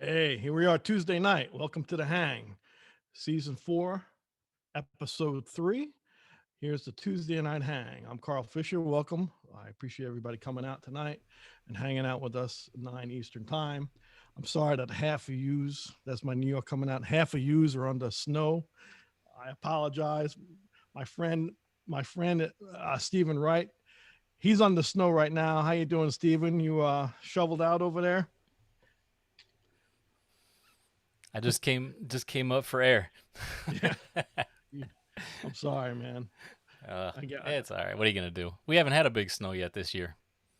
Hey, here we are Tuesday night. Welcome to The Hang, Season 4, Episode 3. Here's the Tuesday Night Hang. I'm Carl Fischer. Welcome. I appreciate everybody coming out tonight and hanging out with us at 9 Eastern Time. I'm sorry that half of yous, that's my New York coming out, half of yous are under snow. I apologize. My friend, Stephen Wright, he's on the snow right now. How you doing, Stephen? You shoveled out over there? I just came up for air. Yeah. I'm sorry, man. It's all right. What are you gonna do? We haven't had a big snow yet this year,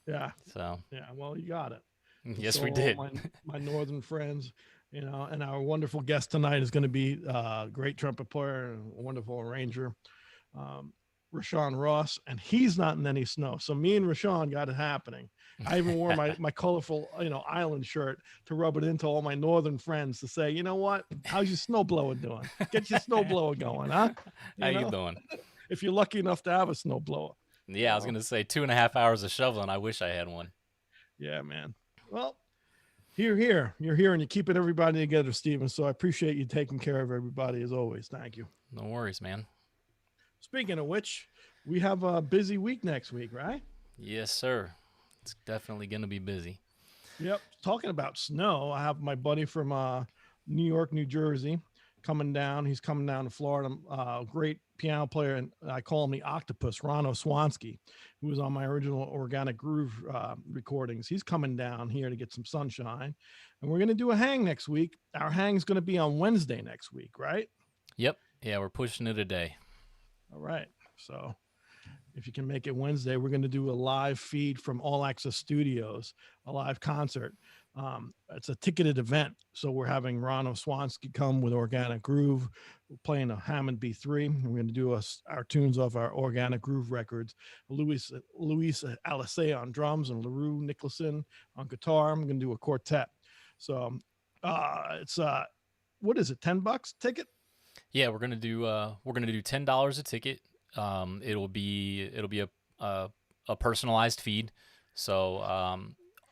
Yeah, so yeah. Well, you got it. And yes, so we all did. my northern friends, and our wonderful guest tonight is going to be a great trumpet player and a wonderful arranger, um, Rashawn Ross, and he's not in any snow. So me and Rashawn got it happening. I even wore my colorful island shirt to rub it into all my northern friends to say, you know what? How's your snowblower doing? Get your snowblower going, huh? How You you know, doing? if you're lucky enough to have a snowblower. Yeah, I was gonna say 2.5 hours of shoveling. I wish I had one. Yeah, man. Well, you're here, and you're keeping everybody together, Stephen. So I appreciate you taking care of everybody as always. Thank you. No worries, man. Speaking of which, we have a busy week next week, right? Yes, sir. It's definitely gonna be busy. Yep. Talking about snow, I have my buddy from New York, New Jersey, coming down. He's coming down to Florida. Great piano player, and I call him the Octopus, Rano Swansky, who was on my original Organic Groove recordings. He's coming down here to get some sunshine, and we're going to do a hang next week. Our hang's going to be on Wednesday next week, right? Yep. Yeah, we're pushing it a day. All right. So if you can make it Wednesday, we're going to do a live feed from All Access Studios, a live concert. It's a ticketed event. So we're having Rano Swansky come with Organic Groove. We're playing a Hammond B3. We're going to do our tunes off our Organic Groove records. Luis Alessay on drums and LaRue Nicholson on guitar. I'm going to do a quartet. So it's what is it? $10 ticket? Yeah, we're gonna do $10 a ticket. It'll be a personalized feed, so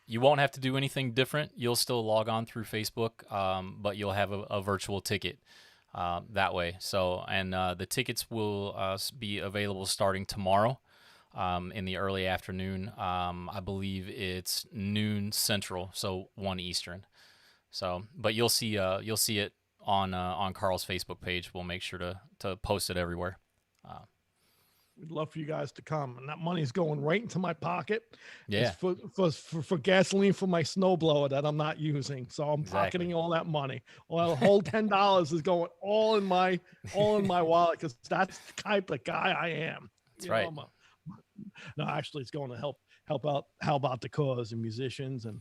you won't have to do anything different. You'll still log on through Facebook, but you'll have a virtual ticket that way. So, and the tickets will be available starting tomorrow in the early afternoon. I believe it's noon Central, so 1 Eastern. So, but you'll see it on Carl's Facebook page. We'll make sure to post it everywhere. We'd love for you guys to come, and that money's going right into my pocket. Yeah, It's for gasoline for my snowblower that I'm not using. So I'm exactly. pocketing all that money. Well, the whole $10 is going all in my wallet because that's the type of guy I am. That's right. No, actually, it's going to help out the cause and musicians and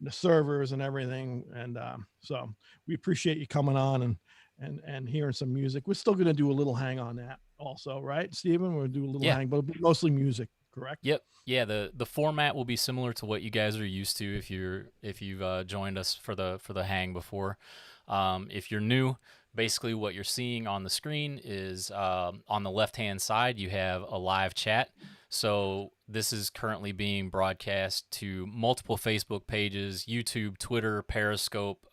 the servers and everything. And so we appreciate you coming on and hearing some music. We're still going to do a little hang on that also, right, Stephen? We'll do a little Yeah. hang, but it'll be mostly music, correct? Yep. Yeah. The format will be similar to what you guys are used to if you've joined us for the hang before. If you're new, basically what you're seeing on the screen is on the left hand side you have a live chat. So this is currently being broadcast to multiple Facebook pages, YouTube, Twitter, Periscope,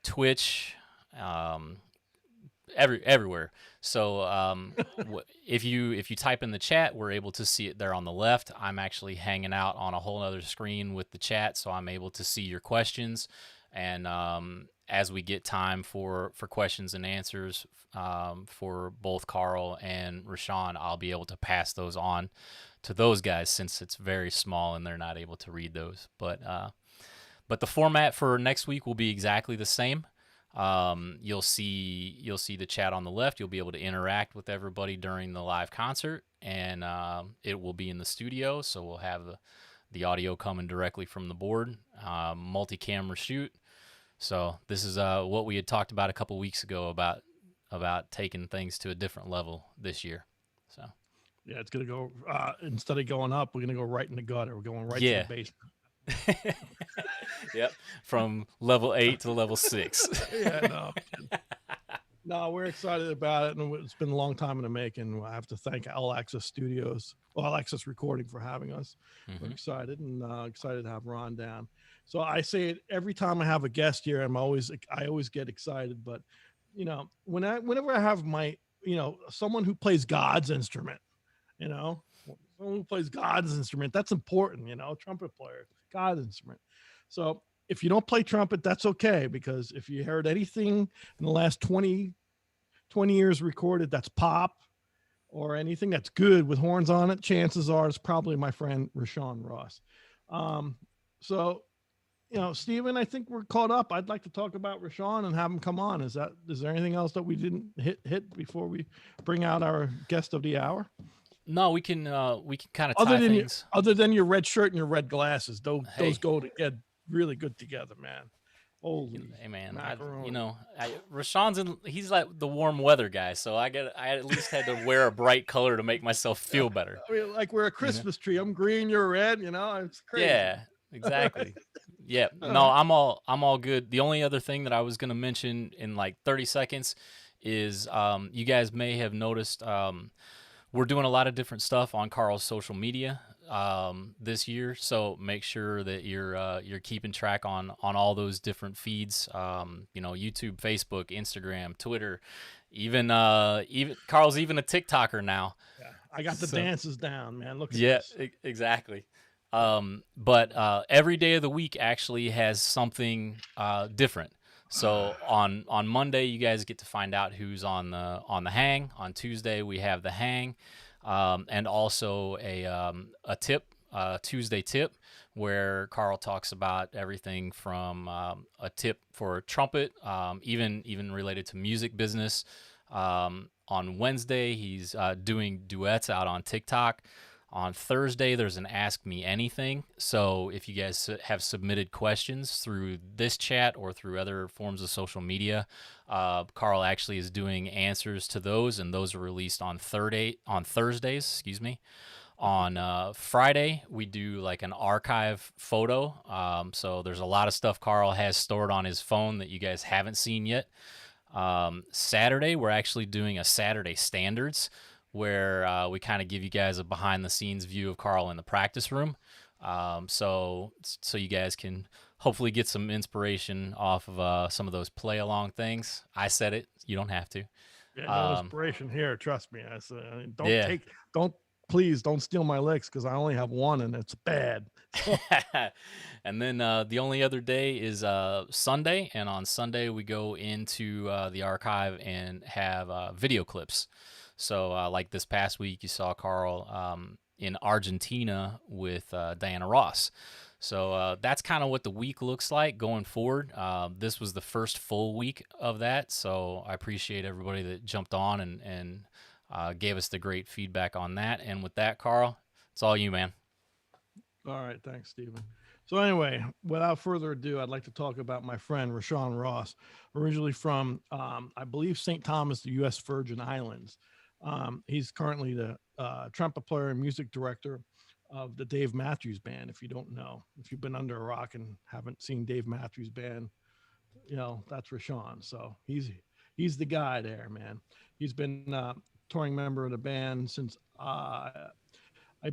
Twitch, everywhere. So if you type in the chat, we're able to see it there on the left. I'm actually hanging out on a whole other screen with the chat, so I'm able to see your questions. And as we get time for questions and answers for both Carl and Rashawn, I'll be able to pass those on to those guys since it's very small and they're not able to read those. But the format for next week will be exactly the same. You'll see the chat on the left. You'll be able to interact with everybody during the live concert, and it will be in the studio. So we'll have the audio coming directly from the board, multi-camera shoot. So this is what we had talked about a couple weeks ago about taking things to a different level this year. So Yeah, it's going to go, instead of going up, we're going to go right in the gutter. We're going right to yeah. the basement. Yep. From level 8 to level 6. Yeah, no. No, we're excited about it, and it's been a long time in the making. I have to thank All Access Studios, All Access Recording, for having us. We're Hmm. excited and excited to have Ron down. So I say it every time I have a guest here. I always get excited, but whenever I have someone who plays God's instrument, you know, someone who plays God's instrument, that's important. Trumpet player, God's instrument. So if you don't play trumpet, that's okay, because if you heard anything in the last 20 years recorded that's pop or anything that's good with horns on it, chances are it's probably my friend Rashawn Ross. Um, so, Stephen, I think we're caught up. I'd like to talk about Rashawn and have him come on. Is there anything else that we didn't hit before we bring out our guest of the hour? No, we can kind of Other tie than your, things. other than your red shirt and your red glasses, those Hey, go to get really good together, man. Holy hey man, macaroni! Rashawn's he's like the warm weather guy, so I at least had to wear a bright color to make myself feel better. I mean, like we're a You know? Christmas tree. I'm green, you're red. It's crazy. Yeah, exactly. Yeah, All no, right. I'm all good. The only other thing that I was gonna mention in like 30 seconds is you guys may have noticed we're doing a lot of different stuff on Carl's social media this year, so make sure that you're keeping track on all those different feeds. YouTube, Facebook, Instagram, Twitter, even Carl's even a TikToker now. Yeah, I got the So dances down, man. Look at yeah, this. exactly. But every day of the week actually has something different. So on Monday, you guys get to find out who's on the hang. On Tuesday, we have the hang, and also a tip, Tuesday tip, where Carl talks about everything from a tip for trumpet, even related to music business. On Wednesday, he's doing duets out on TikTok. On Thursday, there's an Ask Me Anything. So if you guys have submitted questions through this chat or through other forms of social media, Carl actually is doing answers to those, and those are released on Thursdays. Excuse me. On Friday, we do like an archive photo. So there's a lot of stuff Carl has stored on his phone that you guys haven't seen yet. Saturday, we're actually doing a Saturday Standards, where we kind of give you guys a behind the scenes view of Carl in the practice room. So you guys can hopefully get some inspiration off of some of those play along things. I said it, you don't have to. Yeah, no Um, inspiration here. Trust me. I said, yeah. please don't steal my licks, because I only have one and it's bad. So, And then the only other day is Sunday, and on Sunday we go into the archive and have video clips. So like this past week, you saw Carl in Argentina with Diana Ross. So that's kind of what the week looks like going forward. This was the first full week of that, so I appreciate everybody that jumped on and gave us the great feedback on that. And with that, Carl, it's all you, man. all right, thanks, Stephen. So anyway, without further ado, I'd like to talk about my friend Rashawn Ross, originally from I believe St. Thomas, the U.S. Virgin Islands. He's currently the trumpet player and music director of the Dave Matthews Band. If you don't know, if you've been under a rock and haven't seen Dave Matthews Band, that's Rashawn. So he's the guy there, man. He's been touring member of the band since I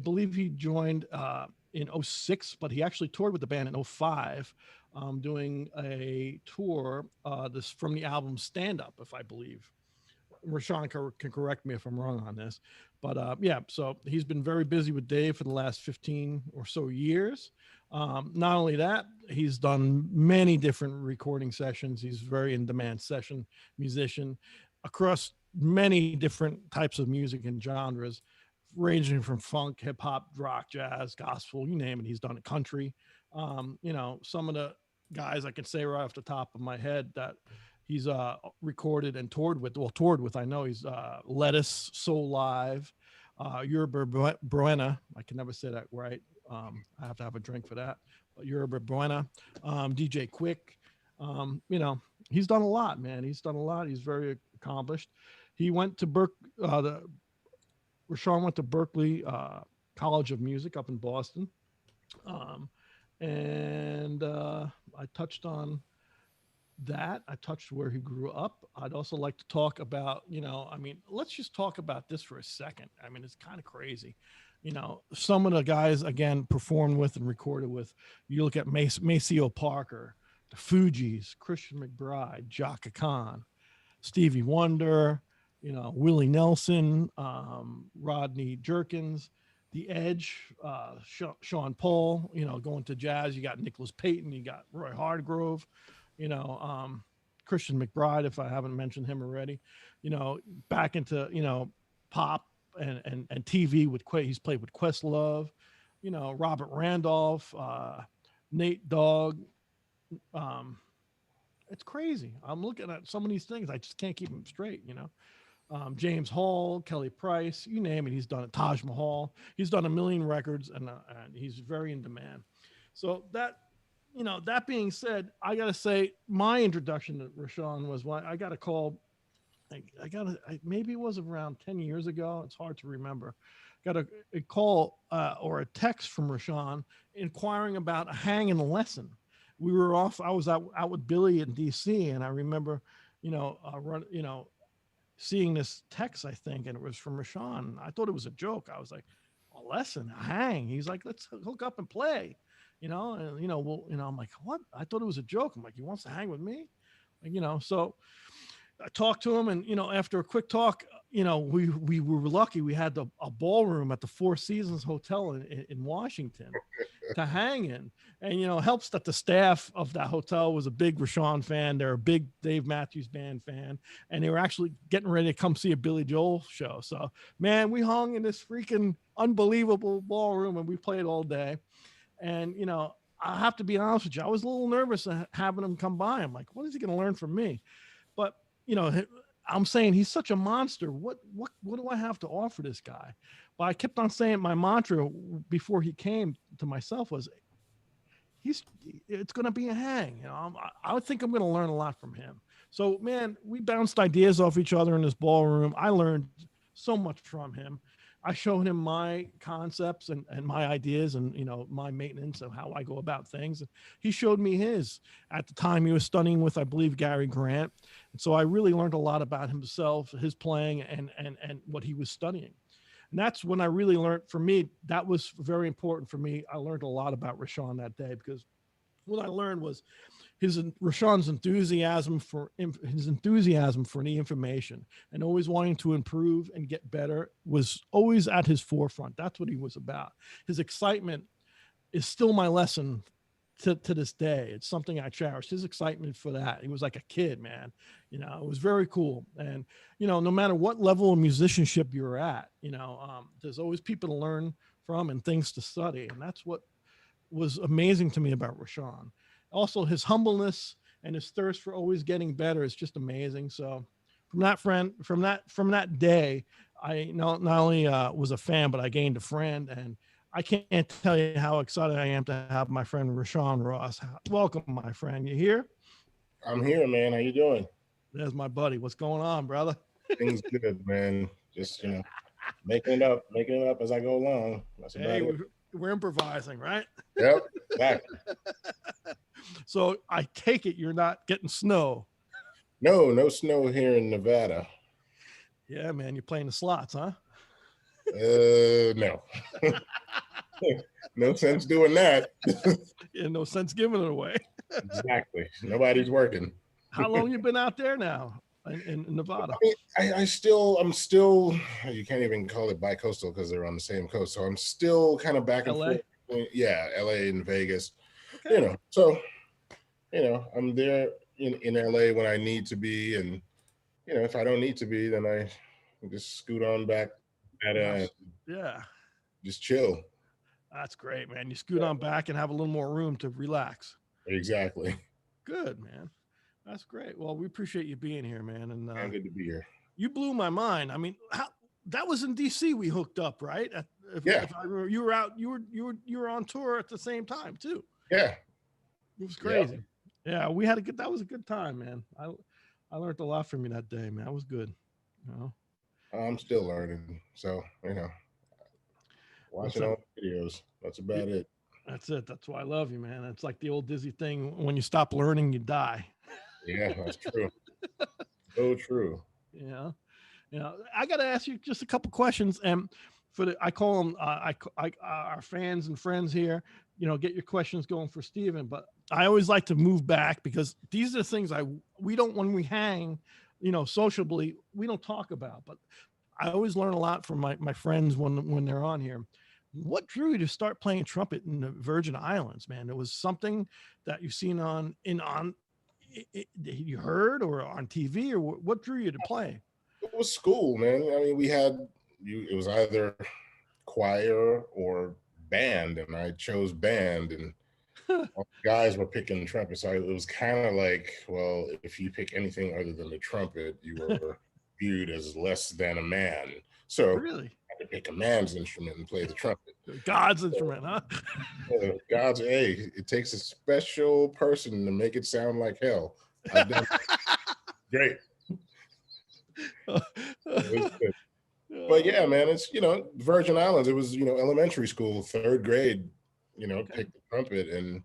believe he joined in '06, but he actually toured with the band in '05, doing a tour this from the album Stand Up, if I believe. Rashawn can correct me if I'm wrong on this, but yeah, so he's been very busy with Dave for the last 15 or so years. Not only that, he's done many different recording sessions. He's very in demand session musician across many different types of music and genres, ranging from funk, hip hop, rock, jazz, gospel, you name it. He's done it country. Some of the guys I can say right off the top of my head that he's recorded and toured with. I know he's Lettuce, Soul Live, Yerba Buena. I can never say that right. I have to have a drink for that. But Yerba Buena, DJ Quick. He's done a lot, man. He's done a lot. He's very accomplished. He went to Rashawn went to Berkeley College of Music up in Boston. And I touched on that. I touched where he grew up. I'd also like to talk about, I mean, let's just talk about this for a second. I mean, it's kind of crazy. Some of the guys, again, performed with and recorded with, you look at Maceo Parker, the Fugees, Christian McBride, Jaka Khan, Stevie Wonder, Willie Nelson, Rodney Jerkins, The Edge, Sean Paul, going to jazz. You got Nicholas Payton, you got Roy Hargrove, Christian McBride, if I haven't mentioned him already, back into, pop and TV with he's played with Questlove, Robert Randolph, Nate Dogg. It's crazy. I'm looking at some of these things. I just can't keep them straight, James Hall, Kelly Price, you name it. He's done it. Taj Mahal. He's done a million records, and he's very in demand. So that, that being said, I got to say my introduction to Rashawn was when I got a call. Maybe it was around 10 years ago. It's hard to remember. Got a call or a text from Rashawn inquiring about a hanging lesson. We were off. I was out with Billy in DC, and I remember, seeing this text, I think, and it was from Rashawn. I thought it was a joke. I was like, a lesson, a hang. He's like, let's hook up and play, and I'm like, what? I thought it was a joke. I'm like, he wants to hang with me, so I talked to him, and after a quick talk, we were lucky. We had a ballroom at the Four Seasons Hotel in Washington to hang in, and helps that the staff of that hotel was a big Rashawn fan. They're a big Dave Matthews Band fan, and they were actually getting ready to come see a Billy Joel show. So, man, we hung in this freaking unbelievable ballroom, and we played all day. And I have to be honest with you, I was a little nervous having him come by. I'm like, what is he going to learn from me? But I'm saying he's such a monster. What do I have to offer this guy? But I kept on saying my mantra before he came to myself was, it's going to be a hang. I would think I'm going to learn a lot from him. So, man, we bounced ideas off each other in this ballroom. I learned so much from him. I showed him my concepts and my ideas and, my maintenance of how I go about things. He showed me his. At the time, he was studying with, I believe, Gary Grant. And so I really learned a lot about himself, his playing, and what he was studying. And that's when I really learned. For me, that was very important for me. I learned a lot about Rashawn that day, because what I learned was Rashawn's enthusiasm for the information and always wanting to improve and get better was always at his forefront. That's what he was about. His excitement is still my lesson to this day. It's something I cherish. His excitement for that. He was like a kid, man. It was very cool. And, no matter what level of musicianship you're at, there's always people to learn from and things to study. And that's what was amazing to me about Rashawn. Also, his humbleness and his thirst for always getting better is just amazing. So from that day, I not only was a fan, but I gained a friend, and I can't tell you how excited I am to have my friend Rashawn Ross. Welcome, my friend. You here? I'm here, man. How you doing? There's my buddy. What's going on, brother? Things good, man. Just making it up as I go along. That's about it. We're improvising, right? Yep, exactly. So I take it you're not getting snow. No snow here in Nevada. Yeah, man, you're playing the slots, huh? No. No sense doing that. Yeah, no sense giving it away. Exactly. Nobody's working. How long you been out there now in Nevada? I mean, I'm still, you can't even call it bi-coastal because they're on the same coast. So I'm still kind of back and LA? forth. Yeah, LA and Vegas. Okay. So, I'm there in LA when I need to be. And, if I don't need to be, then I just scoot on back and yeah, just chill. That's great, man. You scoot on back and have a little more room to relax. Exactly. Good, man. That's great. Well, we appreciate you being here, man. And good to be here. You blew my mind. I mean, that was in DC. We hooked up, right? Yeah. If I remember, you were out. You were on tour at the same time too. Yeah. It was crazy. Yeah, we had that was a good time, man. I learned a lot from you that day, man. That was good. I'm still learning. So, watching all the videos. That's about it. That's it. That's why I love you, man. It's like the old Dizzy thing. When you stop learning, you die. Yeah, that's true. So true. Yeah. I got to ask you just a couple questions, and I call them our fans and friends here. Get your questions going for Steven, but I always like to move back because these are the things we don't when we hang, sociably we don't talk about. But I always learn a lot from my friends when they're on here. What drew you to start playing trumpet in the Virgin Islands, man? It was something that you've seen you heard or on TV, or what drew you to play? It was school, man. I mean, it was either choir or band, and I chose band, and all the guys were picking trumpet. So it was kind of like, well, if you pick anything other than the trumpet, you were viewed as less than a man. So Really? I had to pick a man's instrument and play the trumpet. God's instrument, huh? God's, hey, it takes a special person to make it sound like hell. I've done great. But yeah, man, it's Virgin Islands. It was elementary school, third grade. Okay. Picked the trumpet, and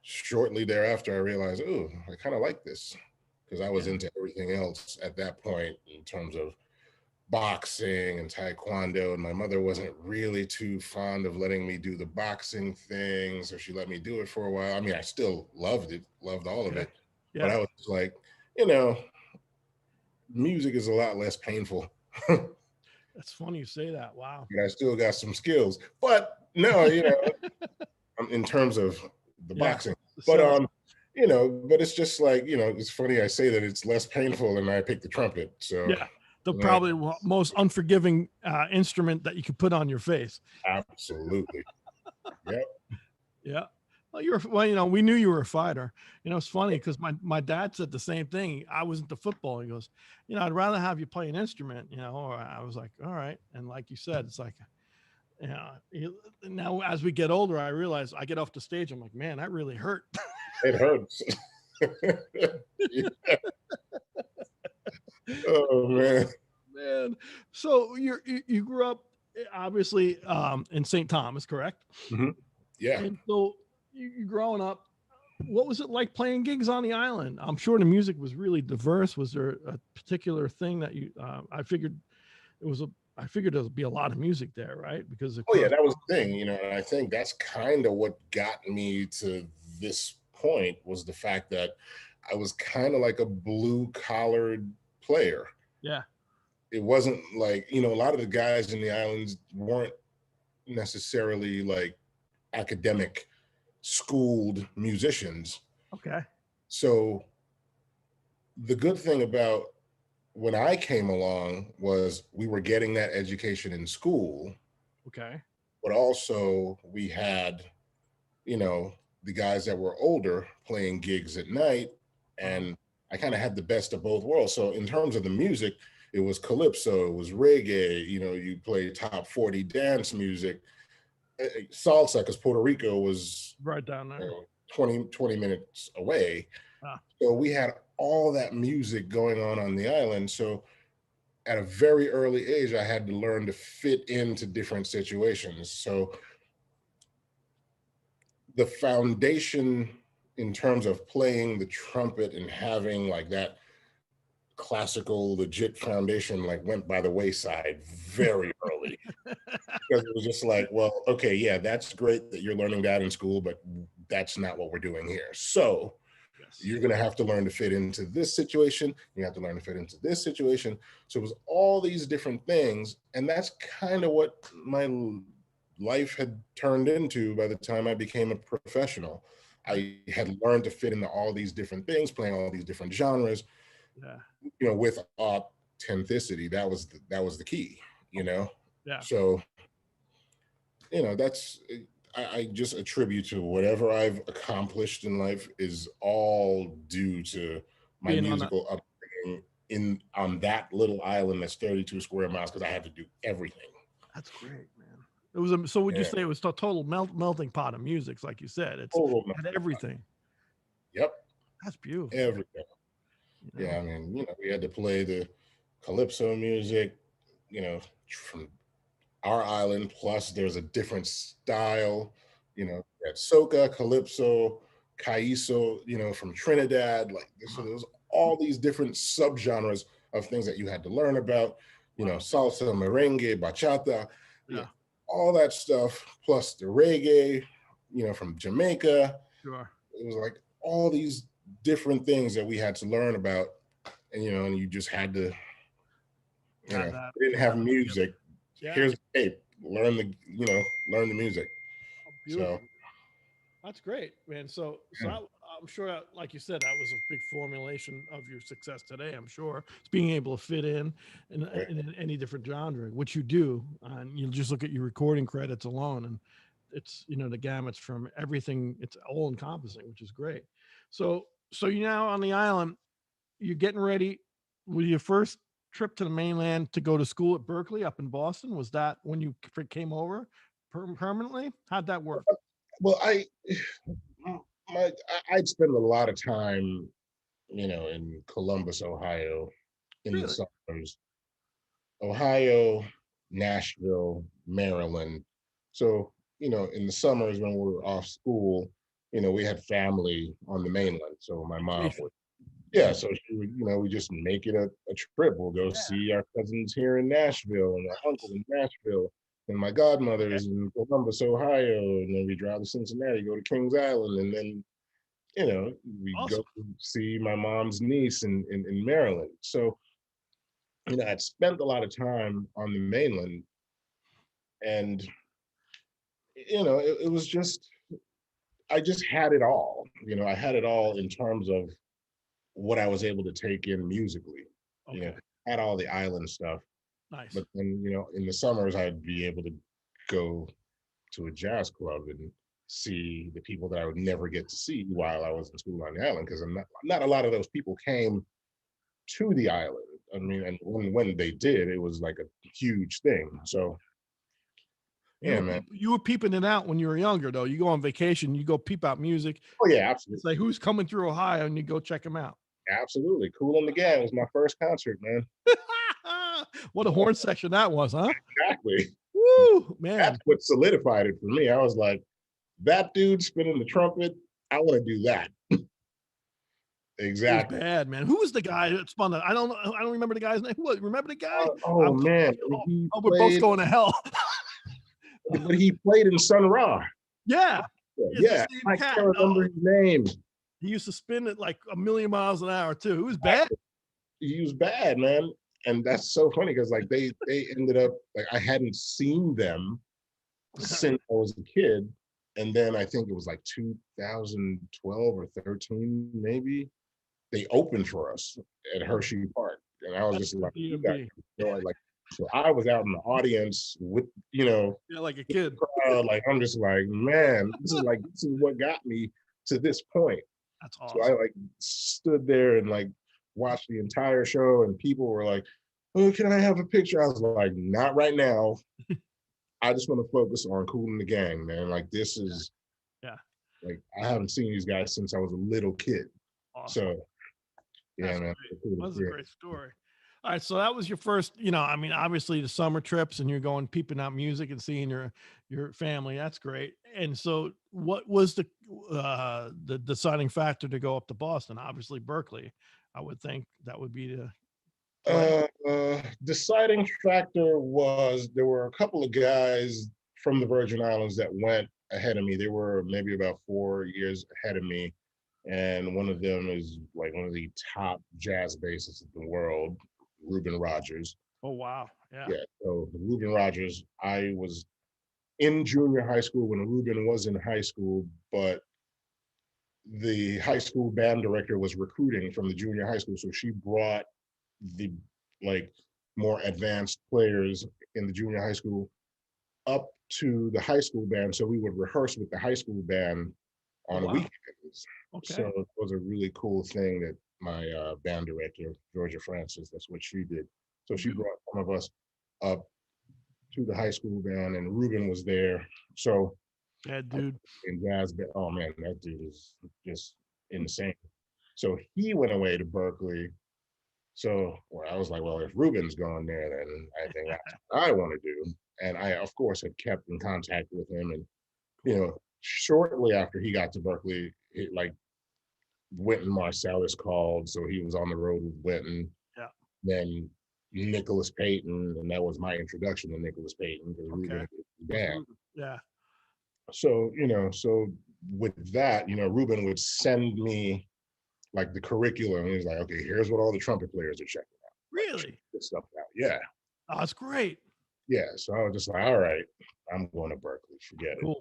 shortly thereafter, I realized, oh, I kind of like this because I was into everything else at that point in terms of boxing and taekwondo, and my mother wasn't really too fond of letting me do the boxing thing, so she let me do it for a while. I mean, I still loved it, loved all of it, but I was like, music is a lot less painful. That's funny you say that. Wow. I still got some skills, but no, in terms of the boxing, but but it's just like, it's funny I say that it's less painful and I picked the trumpet. So the probably most unforgiving instrument that you could put on your face. Absolutely. Yep. Yeah. Well, we knew you were a fighter. It's funny because my dad said the same thing. I was into football. He goes, I'd rather have you play an instrument, or I was like, all right. And like you said, it's like, now as we get older, I realize I get off the stage. I'm like, man, that really hurt. It hurts. Oh man. So you grew up obviously in St. Thomas, correct? Mm-hmm. Yeah. And so you growing up, what was it like playing gigs on the island? I'm sure the music was really diverse. Was there a particular thing that I figured there'd be a lot of music there, right? Because that was the thing, and I think that's kind of what got me to this point was the fact that I was kind of like a blue collared player. Yeah. It wasn't like, a lot of the guys in the islands weren't necessarily like academic schooled musicians. Okay. So the good thing about when I came along was we were getting that education in school. Okay. But also we had, the guys that were older playing gigs at night, and I kind of had the best of both worlds. So in terms of the music, it was calypso, it was reggae, you play top 40 dance music, salsa, because Puerto Rico was right down there, 20 minutes away. So we had all that music going on the island. So at a very early age, I had to learn to fit into different situations. So the foundation in terms of playing the trumpet and having like that classical legit foundation like went by the wayside very early. Because it was just like, well, okay, yeah, that's great that you're learning that in school, but that's not what we're doing here. So you're going to have to learn to fit into this situation. You have to learn to fit into this situation. So it was all these different things. And that's kind of what my life had turned into by the time I became a professional. I had learned to fit into all these different things, playing all these different genres, with authenticity. That was the key, Yeah. So, that's, I just attribute to whatever I've accomplished in life is all due to my musical upbringing on that little island that's 32 square miles, because I had to do everything. That's great, man. It was so would you say it was a total melting pot of music, like you said? It's had everything. Yep. That's beautiful. Everything. Yeah, I mean, we had to play the calypso music, from our island, plus there's a different style, at soca, calypso, Caizo, you know, from Trinidad. Like, so there was all these different subgenres of things that you had to learn about, you know, salsa, merengue, bachata, Yeah. all that stuff, plus the reggae, you know, from Jamaica. Sure. It was like all these different things that we had to learn about, and, you know, and you just had to, you know, we didn't have music. Yeah. Here's the tape. Learn the, you know, learn the music. Oh, beautiful. So That's great, man. So Yeah. I'm sure, like you said, that was a big formulation of your success today. I'm sure it's being able to fit in any different genre, which you do. And you just look at your recording credits alone, and it's, you know, the gamuts from everything. It's all encompassing, which is great. So you're now on the island. You're getting ready with your first trip to the mainland to go to school at Berkeley up in Boston. Was that when you came over permanently? How'd that work? well, I'd spend a lot of time, you know, in Columbus, Ohio, in the Really? summers. Ohio, Nashville, Maryland. So, you know, in the summers when we were off school, you know, we had family on the mainland. So my mom Vacation. would, yeah, so she would, you know, we just make it a trip. We'll go see our cousins here in Nashville and our uncle in Nashville. And my godmother is in Columbus, Ohio. And then we drive to Cincinnati, go to Kings Island. And then, you know, we Awesome. go see my mom's niece in Maryland. So, you know, I'd spent a lot of time on the mainland, and, you know, it was just, I just had it all. You know, I had it all in terms of what I was able to take in musically. You know, Okay. had all the island stuff, Nice. but then, you know, in the summers I'd be able to go to a jazz club and see the people that I would never get to see while I was in school on the island, because not a lot of those people came to the island. I mean, and when they did, it was like a huge thing. So yeah, man. You were peeping it out when you were younger, though. You go on vacation, you go peep out music. Oh yeah, It's absolutely. like, who's coming through Ohio, and you go check them out. Absolutely. Cool in the Gang was my first concert, man. What a horn section that was, huh? Exactly. Woo, man. That's what solidified it for me. I was like, that dude spinning the trumpet, I want to do that. It was Exactly. bad, man. Who was the guy that spun it? I don't know. I don't remember the guy's name. Who, remember the guy? Oh man, he we're both played, going to hell. but he played in Sun Ra. Yeah. Yeah, I can't remember his name. He used to spin it like a million miles an hour too. It was bad. He was bad, man. And that's so funny because like they ended up, like, I hadn't seen them since I was a kid. And then I think it was like 2012 or 13, maybe, they opened for us at Hershey Park. And I was just like, you guys, you know, like, so I was out in the audience with, you know, yeah, like a kid. Crowd, like, I'm just like, man, this is what got me to this point. That's awesome. So I like stood there and like watched the entire show, and people were like, oh, can I have a picture? I was like, not right now. I just want to focus on Kool and the Gang, man. Like, this is, yeah, like, I haven't seen these guys since I was a little kid. Awesome. So yeah, that's man. That's a great story. All right, so that was your first, you know, I mean, obviously the summer trips, and you're going peeping out music and seeing your family. That's great. And so, what was the deciding factor to go up to Boston? Obviously, Berkeley. I would think that would be the deciding factor was there were a couple of guys from the Virgin Islands that went ahead of me. They were maybe about 4 years ahead of me. And one of them is like one of the top jazz bassists in the world, Reuben Rogers. Oh, wow. Yeah. Yeah. So Reuben Rogers, I was in junior high school when Reuben was in high school, but the high school band director was recruiting from the junior high school. So she brought the like more advanced players in the junior high school up to the high school band. So we would rehearse with the high school band on the weekends. Okay. So it was a really cool thing that my band director, Georgia Francis, that's what she did. So she brought some of us up to the high school band, and Reuben was there. So that dude in jazz band, oh man, that dude is just insane. So he went away to Berkeley. So I was like, well, if Reuben's going there, then I think that's what I want to do. And I, of course, had kept in contact with him. And, you know, shortly after he got to Berkeley, like Wynton Marsalis called, so he was on the road with Wynton. Yeah. Then Nicholas Payton, and that was my introduction to Nicholas Payton because Ruben was his dad. Yeah. So, so with that, Ruben would send me like the curriculum. And he's like, okay, here's what all the trumpet players are checking out. Really? This stuff out. Yeah. Oh, that's great. Yeah. So I was just like, all right, I'm going to Berkeley. Forget Cool.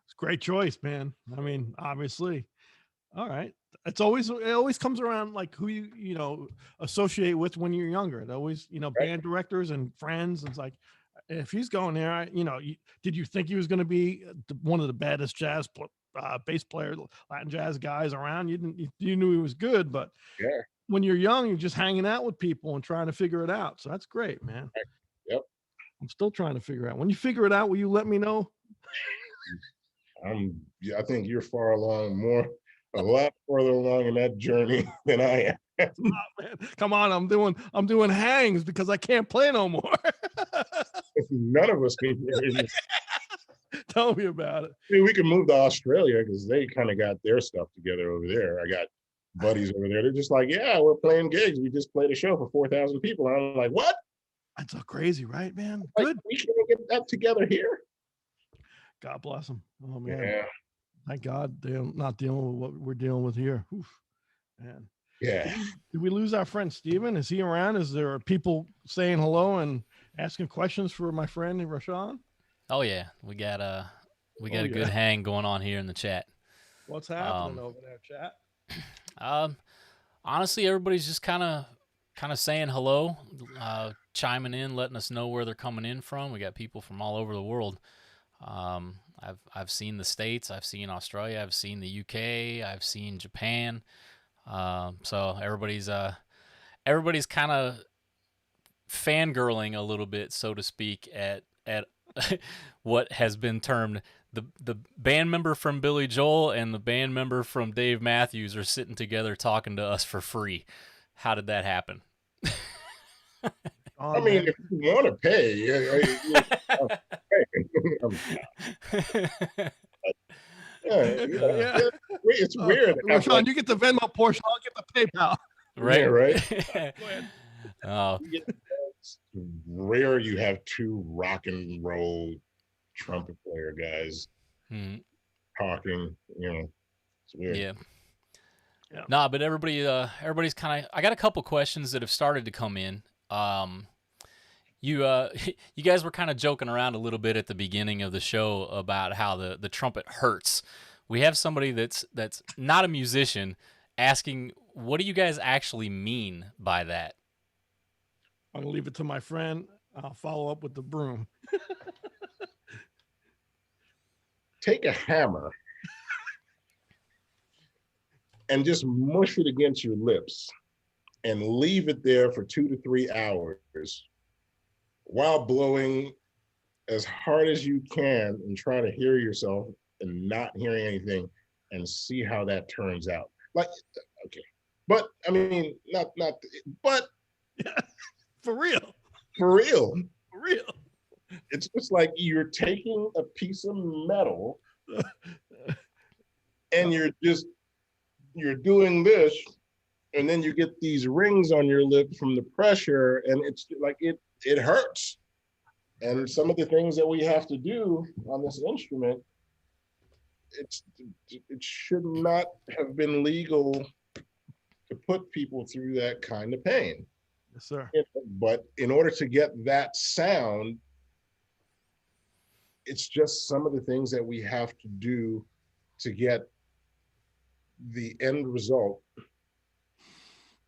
It's a great choice, man. I mean, obviously. All right. It always comes around like who you associate with when you're younger. It always, band directors and friends. And it's like, if he's going there, did you think he was going to be one of the baddest jazz bass player, Latin jazz guys around? You knew he was good, but yeah, when you're young, you're just hanging out with people and trying to figure it out. So that's great, man. Yep. I'm still trying to figure out. When you figure it out, will you let me know? I think you're a lot further along in that journey than I am. Come on, I'm doing hangs because I can't play no more. None of us can. Tell me about it. I mean, we can move to Australia because they kind of got their stuff together over there. I got buddies over there. They're just like, yeah, we're playing gigs. We just played a show for 4,000 people. And I'm like, what? That's so crazy, right, man? Like, Good. we can't get that together here. God bless them. Oh man. Yeah. Thank God they're not dealing with what we're dealing with here. Oof, man. Yeah. Did we lose our friend Steven? Is he around? Is there people saying hello and asking questions for my friend Rashawn? Oh yeah, we got a good hang going on here in the chat. What's happening over there, chat? Honestly, everybody's just kind of saying hello, chiming in, letting us know where they're coming in from. We got people from all over the world. I've seen the States, I've seen Australia, I've seen the UK, I've seen Japan. So everybody's kind of fangirling a little bit, so to speak, at what has been termed the band member from Billy Joel and the band member from Dave Matthews are sitting together talking to us for free. How did that happen? I mean, if you want to pay, it's weird. Rashawn, you get the Venmo portion, I'll get the PayPal. Right, yeah, right. Go ahead. Oh, It's rare you have two rock and roll trumpet player guys talking. It's weird. yeah. Nah, but everybody's kind of. I got a couple questions that have started to come in. You guys were kind of joking around a little bit at the beginning of the show about how the trumpet hurts. We have somebody that's not a musician asking, what do you guys actually mean by that? I'm gonna leave it to my friend. I'll follow up with the broom. Take a hammer and just mush it against your lips and leave it there for 2 to 3 hours while blowing as hard as you can and try to hear yourself and not hearing anything and see how that turns out. Like, okay. But I mean, but For real. It's just like you're taking a piece of metal and you're doing this, and then you get these rings on your lip from the pressure, and it's like it hurts. And some of the things that we have to do on this instrument, it should not have been legal to put people through that kind of pain. Yes, sir. But in order to get that sound, it's just some of the things that we have to do to get the end result.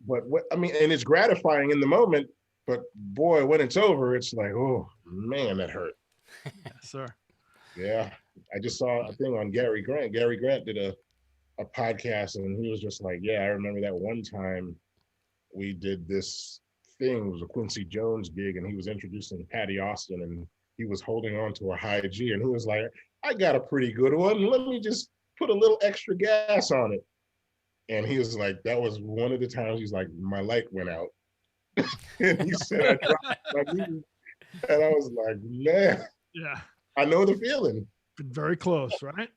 But and it's gratifying in the moment, but boy, when it's over, it's like, oh man, that hurt. Yes, sir. Yeah. I just saw a thing on Gary Grant. Gary Grant did a podcast, and he was just like, yeah, I remember that one time we did this thing. It was a Quincy Jones gig, and he was introducing Patty Austin, and he was holding on to a high G, and he was like, I got a pretty good one. Let me just put a little extra gas on it. And he was like, that was one of the times he's like, my light went out. And he said, I dropped my knee. And I was like, man, Yeah. I know the feeling. Been very close, right?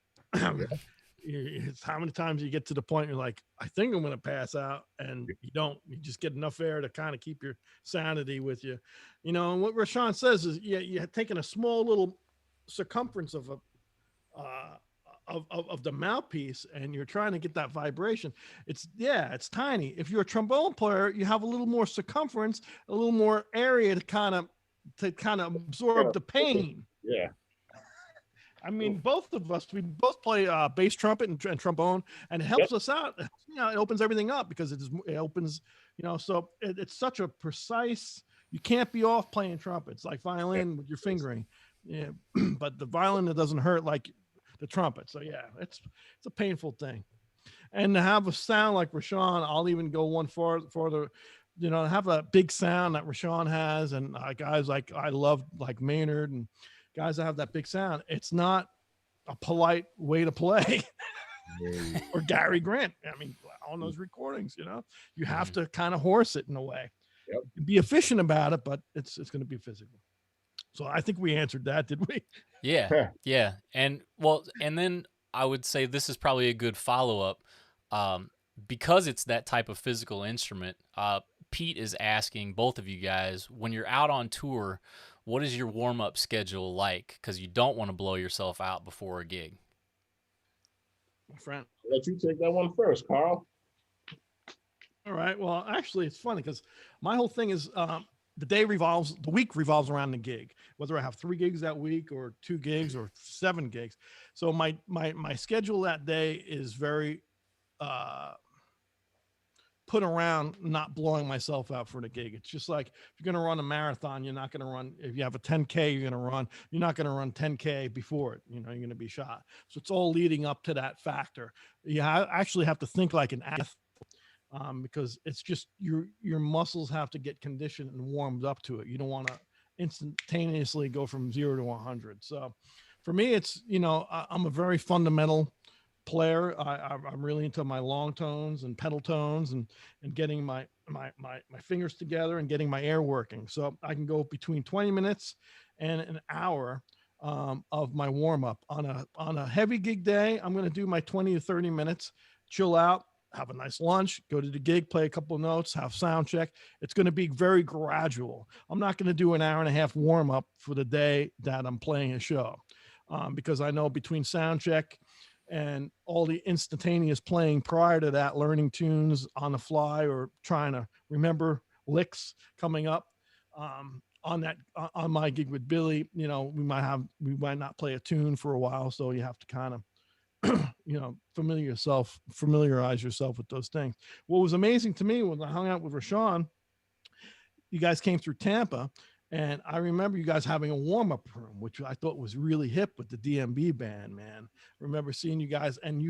It's how many times you get to the point you're like, I think I'm going to pass out, and you don't. You just get enough air to kind of keep your sanity with you, And what Rashawn says is, you're taking a small little circumference of of the mouthpiece, and you're trying to get that vibration. It's tiny. If you're a trombone player, you have a little more circumference, a little more area to kind of absorb the pain. Yeah. I mean, both of us, we both play bass trumpet and trombone, and it helps us out. It opens everything up because it opens, so it's such a precise, you can't be off playing trumpet. It's like violin with your fingering. Yeah. But the violin, it doesn't hurt like the trumpet. So it's a painful thing. And to have a sound like Rashawn, I'll even go one farther, have a big sound that Rashawn has, and guys like I love like Maynard and guys that have that big sound. It's not a polite way to play. Or Gary Grant. I mean, on those recordings, you have to kind of horse it in a way. Yep. Be efficient about it, but it's going to be physical. So I think we answered that, did we? Yeah. And then I would say this is probably a good follow-up. Because it's that type of physical instrument, Pete is asking both of you guys, when you're out on tour, what is your warm-up schedule like? Because you don't want to blow yourself out before a gig. My friend. I'll let you take that one first, Carl. All right. Well, actually, it's funny because my whole thing is the week revolves around the gig, whether I have 3 gigs that week or 2 gigs or 7 gigs. So my schedule that day is very put around not blowing myself out for the gig. It's just like, if you're going to run a marathon, you're not going to run, if you have a 10K, you're not going to run 10K before it, you're going to be shot. So it's all leading up to that factor. You actually have to think like an athlete, because it's just your muscles have to get conditioned and warmed up to it. You don't want to instantaneously go from 0 to 100. So for me, it's, I'm a very fundamental player. I'm really into my long tones and pedal tones and getting my fingers together and getting my air working. So I can go between 20 minutes and an hour of my warm up. On a heavy gig day, I'm going to do my 20 to 30 minutes, chill out, have a nice lunch, go to the gig, play a couple of notes, have sound check. It's going to be very gradual. I'm not going to do an hour and a half warm up for the day that I'm playing a show, because I know between sound check and all the instantaneous playing prior to that, learning tunes on the fly or trying to remember licks coming up, on my gig with Billy, we might not play a tune for a while. So you have to kind of, familiarize yourself with those things. What was amazing to me when I hung out with Rashawn, you guys came through Tampa, and I remember you guys having a warm-up room, which I thought was really hip with the DMB band, man. I remember seeing you guys, and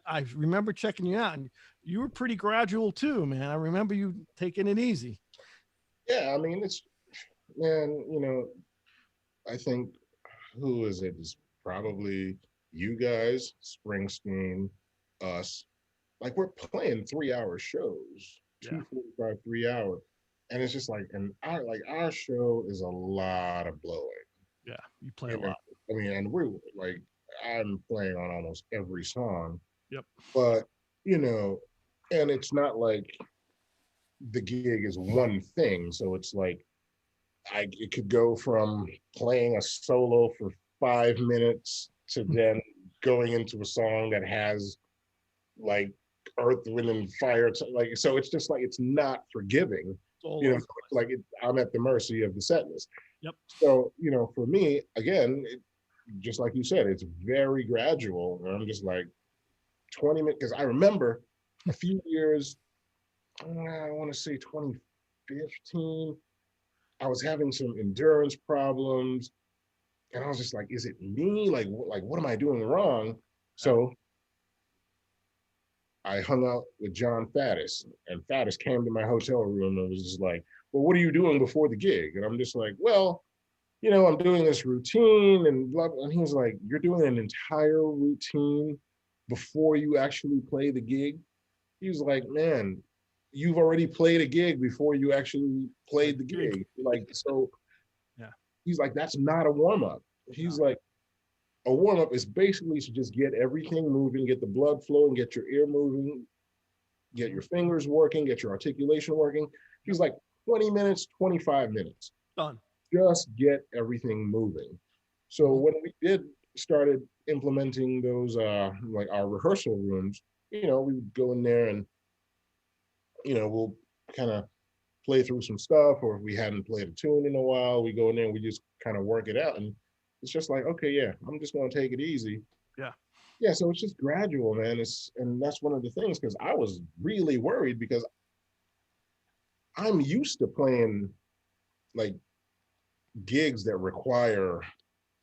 I remember checking you out, and you were pretty gradual too, man. I remember you taking it easy. Yeah, I mean, I think, who is it? It's probably you guys, Springsteen, us. Like, we're playing 3-hour shows, 2:45, 3 hours. And it's just like, our show is a lot of blowing. Yeah, you play a lot. I mean, and we're like, I'm playing on almost every song. Yep. But, and it's not like the gig is one thing. So it's like, it could go from playing a solo for 5 minutes to then going into a song that has like Earth, Wind, and Fire. So it's just like, it's not forgiving. It's like I'm at the mercy of the set list. Yep. So, for me, again, just like you said, it's very gradual. And I'm just like 20 minutes, because I remember a few years, I want to say 2015, I was having some endurance problems. And I was just like, is it me? Like, what am I doing wrong? So I hung out with John Faddis, and Faddis came to my hotel room and was just like, well, what are you doing before the gig? And I'm just like, well, I'm doing this routine and blah, blah. And he was like, you're doing an entire routine before you actually play the gig? He was like, man, you've already played a gig before you actually played the gig. Like, so yeah. He's like, that's not a warm-up. He's like, a warm-up is basically to just get everything moving, get the blood flowing, get your ear moving, get your fingers working, get your articulation working. He's like 20 minutes, 25 minutes. Done. Just get everything moving. So when we started implementing those, like our rehearsal rooms, we would go in there and, we'll kind of play through some stuff, or if we hadn't played a tune in a while, we go in there and we just kind of work it out. And it's just like, okay, yeah, I'm just going to take it easy. Yeah, so it's just gradual, man. And that's one of the things, because I was really worried, because I'm used to playing like gigs that require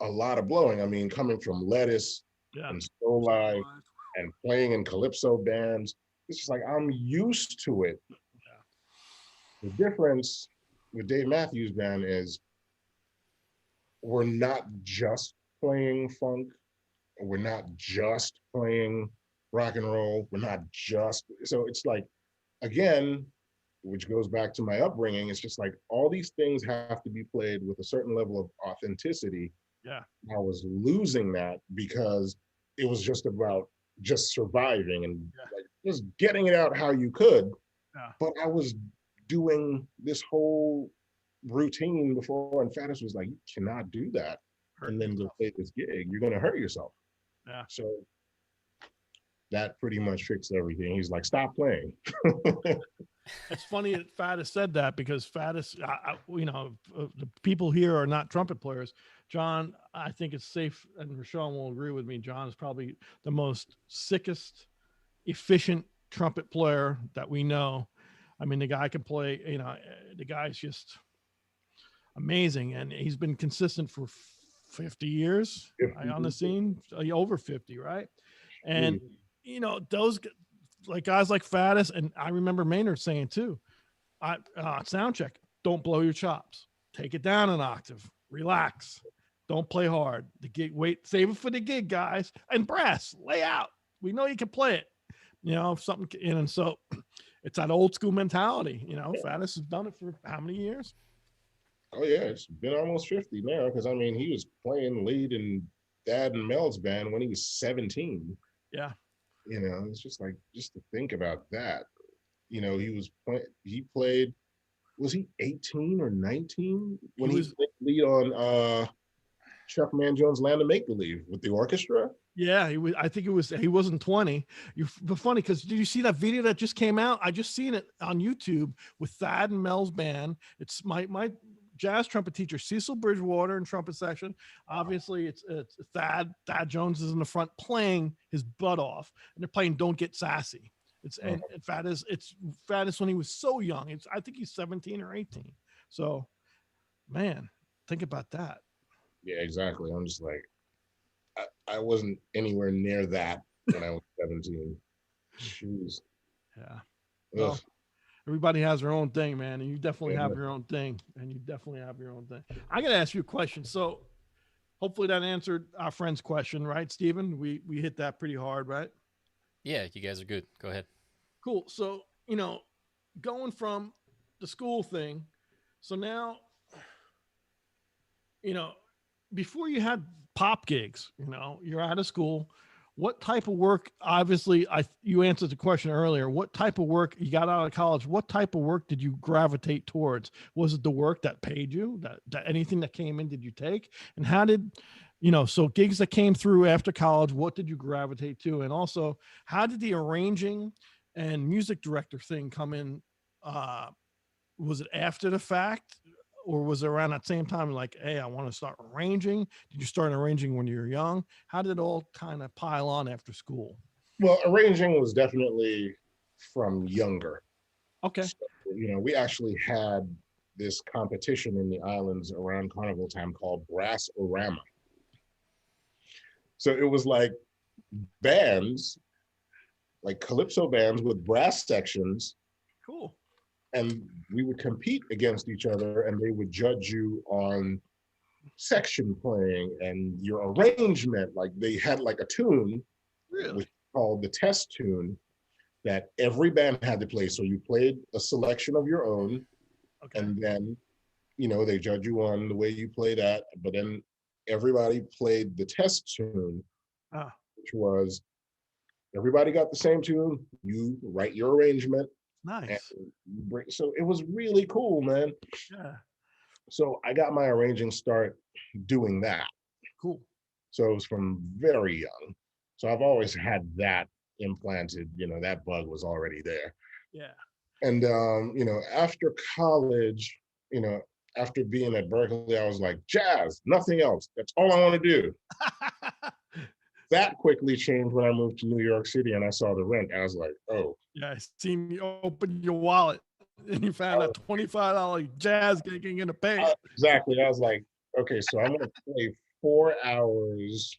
a lot of blowing. I mean, coming from Lettuce and Soul Life and playing in calypso bands, it's just like I'm used to it. The difference with Dave Matthews Band is we're not just playing funk, we're not just playing rock and roll, we're not just, so it's like, again, which goes back to my upbringing, it's just like all these things have to be played with a certain level of authenticity. I was losing that because it was just about just surviving and like just getting it out how you could. But I was doing this whole routine before, and Faddis was like, you cannot do that and then go play this gig. You're gonna hurt yourself. So that pretty much fixed everything. He's like, stop playing. It's funny that Faddis said that, because Faddis, the people here are not trumpet players. John, I think it's safe, and Rashawn will agree with me, John is probably the most sickest, efficient trumpet player that we know. I mean, the guy can play, the guy's just amazing. And he's been consistent for 50 years on the scene, over 50, right? And, those like guys like Faddis, and I remember Maynard saying too, sound check, don't blow your chops, take it down an octave, relax, don't play hard. The gig, wait, save it for the gig, guys. And brass, lay out. We know you can play it. Something, and so it's that old school mentality. Faddis has done it for how many years? Oh yeah, it's been almost 50 now, because I mean, he was playing lead in Dad and Mel's band when he was 17. It's just like, just to think about that. He played, was he 18 or 19 when he played lead on Chuck Mangione Land of Make Believe with the orchestra? Yeah, he was. I think he wasn't 20. But funny, because did you see that video that just came out? I just seen it on YouTube with Thad and Mel's band. It's my jazz trumpet teacher, Cecil Bridgewater, in trumpet section. Obviously, it's Thad Jones is in the front playing his butt off, and they're playing "Don't Get Sassy." And Faddis when he was so young. I think he's 17 or 18. So, man, think about that. Yeah, exactly. I'm just like, I wasn't anywhere near that when I was 17. Jeez. Yeah. Well, everybody has their own thing, man, and you definitely have your own thing, I gotta ask you a question. So hopefully that answered our friend's question, right, Stephen? We hit that pretty hard, right? Yeah, you guys are good. Go ahead. Cool. So, going from the school thing, so now, before you had pop gigs, you're out of school. What type of work, obviously, you answered the question earlier, what type of work, you got out of college, what type of work did you gravitate towards? Was it the work that paid you, that anything that came in, did you take? And how did, so gigs that came through after college, what did you gravitate to? And also, how did the arranging and music director thing come in? Was it after the fact? Or was it around that same time, like, hey, I want to start arranging? Did you start arranging when you were young? How did it all kind of pile on after school? Well, arranging was definitely from younger. Okay. So, we actually had this competition in the islands around carnival time called Brass-O-Rama. So it was like bands, like calypso bands with brass sections. Cool. And we would compete against each other, and they would judge you on section playing and your arrangement. Like they had like a tune, which called the test tune, that every band had to play. So you played a selection of your own, and then, they judge you on the way you play that. But then everybody played the test tune, Ah, which was everybody got the same tune. You write your arrangement, and nice. you bring. So it was really cool, man. Yeah, So I got my arranging start doing that. cool. So it was from very young. So I've always had that implanted. That bug was already there. Yeah. And after college, you know, after being at Berkeley, I was like, jazz, nothing else. That's all I want to do. That quickly changed when I moved to New York City and I saw the rent. I was like, oh, Yeah, I seen you open your wallet and you found a $25 jazz gig ain't gonna pay it. exactly. I was like, okay, so I'm gonna play 4 hours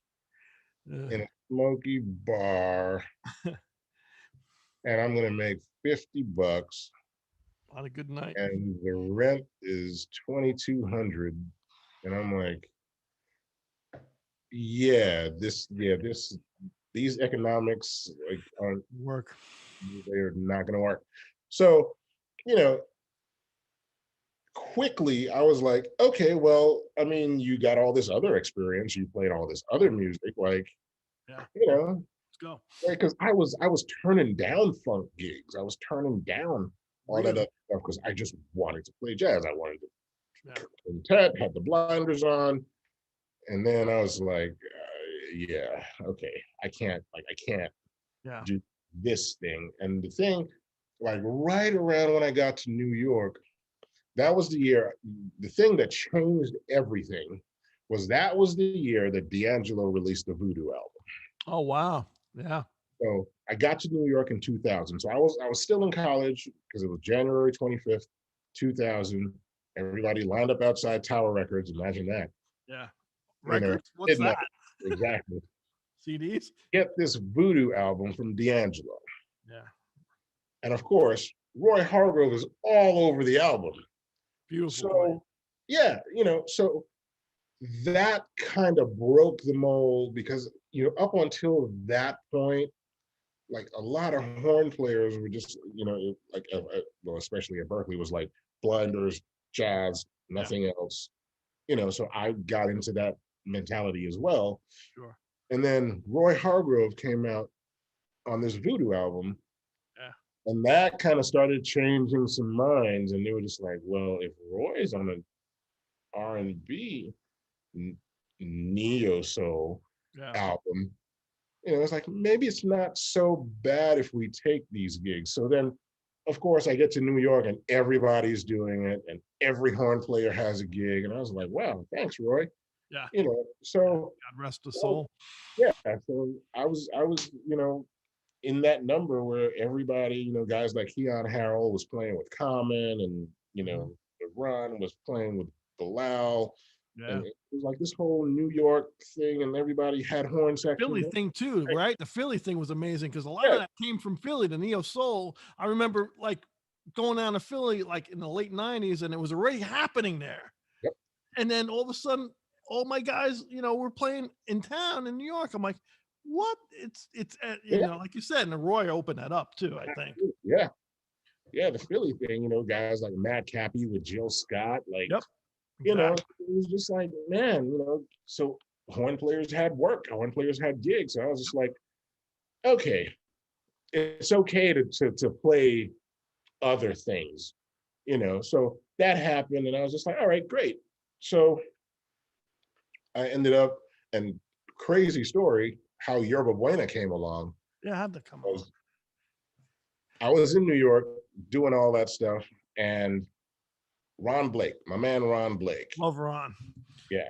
in a smoky bar and I'm gonna make $50 A lot of good night. and the rent is $2,200. And I'm like, these economics aren't Work. they're not going to work. So, you know, quickly I was like, okay, well, I mean, you got all this other experience, you played all this other music, like, Yeah. let's go. because I was turning down funk gigs, I was turning down all that Really? other stuff because I just wanted to play jazz. I wanted to Yeah. Ted had the blinders on, and then I was like, yeah, okay, I can't Yeah. do this thing. And the thing, like right around when I got to New York, that was the year. The thing that changed everything was that was the year that D'Angelo released the Voodoo album. Oh wow. Yeah. So I got to New York in 2000. So I was still in college because it was January 25th, 2000. Everybody lined up outside Tower Records. Imagine that. Yeah. Records? What's Midnight. that? Exactly. CDs? Get this Voodoo album from D'Angelo. Yeah. And of course, Roy Hargrove is all over the album. Beautiful. So, yeah, so that kind of broke the mold because, up until that point, like a lot of horn players were just, well, especially at Berkeley, was like blinders, jazz, nothing else. So I got into that mentality as well. Sure. And then Roy Hargrove came out on this Voodoo album. Yeah. And that kind of started changing some minds. And they were just like, well, if Roy's on an R&B neo soul album, it's like, maybe it's not so bad if we take these gigs. So then, of course, I get to New York and everybody's doing it and every horn player has a gig. And I was like, wow, thanks, Roy. Yeah. So God rest the soul. Yeah. So I was, in that number where everybody, guys like Keon Harrell was playing with Common and, the Run was playing with Bilal. Yeah. And it was like this whole New York thing and everybody had horn sections. Philly thing too, right? The Philly thing was amazing because a lot of that came from Philly, the neo soul. I remember like going down to Philly like in the late 90s and it was already happening there. Yep. And then all of a sudden, all my guys, were playing in town in New York. I'm like, what? It's like you said, and Roy opened that up too, I think. Yeah. Yeah, the Philly thing, guys like Matt Cappy with Jill Scott, like, Exactly. it was just like, man, so horn players had work, horn players had gigs. So I was just like, okay, it's okay to play other things, so that happened. And I was just like, all right, great. So I ended up, and crazy story, how Yerba Buena came along. Yeah, I had to come on. I was in New York doing all that stuff, and Ron Blake, my man Ron Blake. Love Ron. Yeah.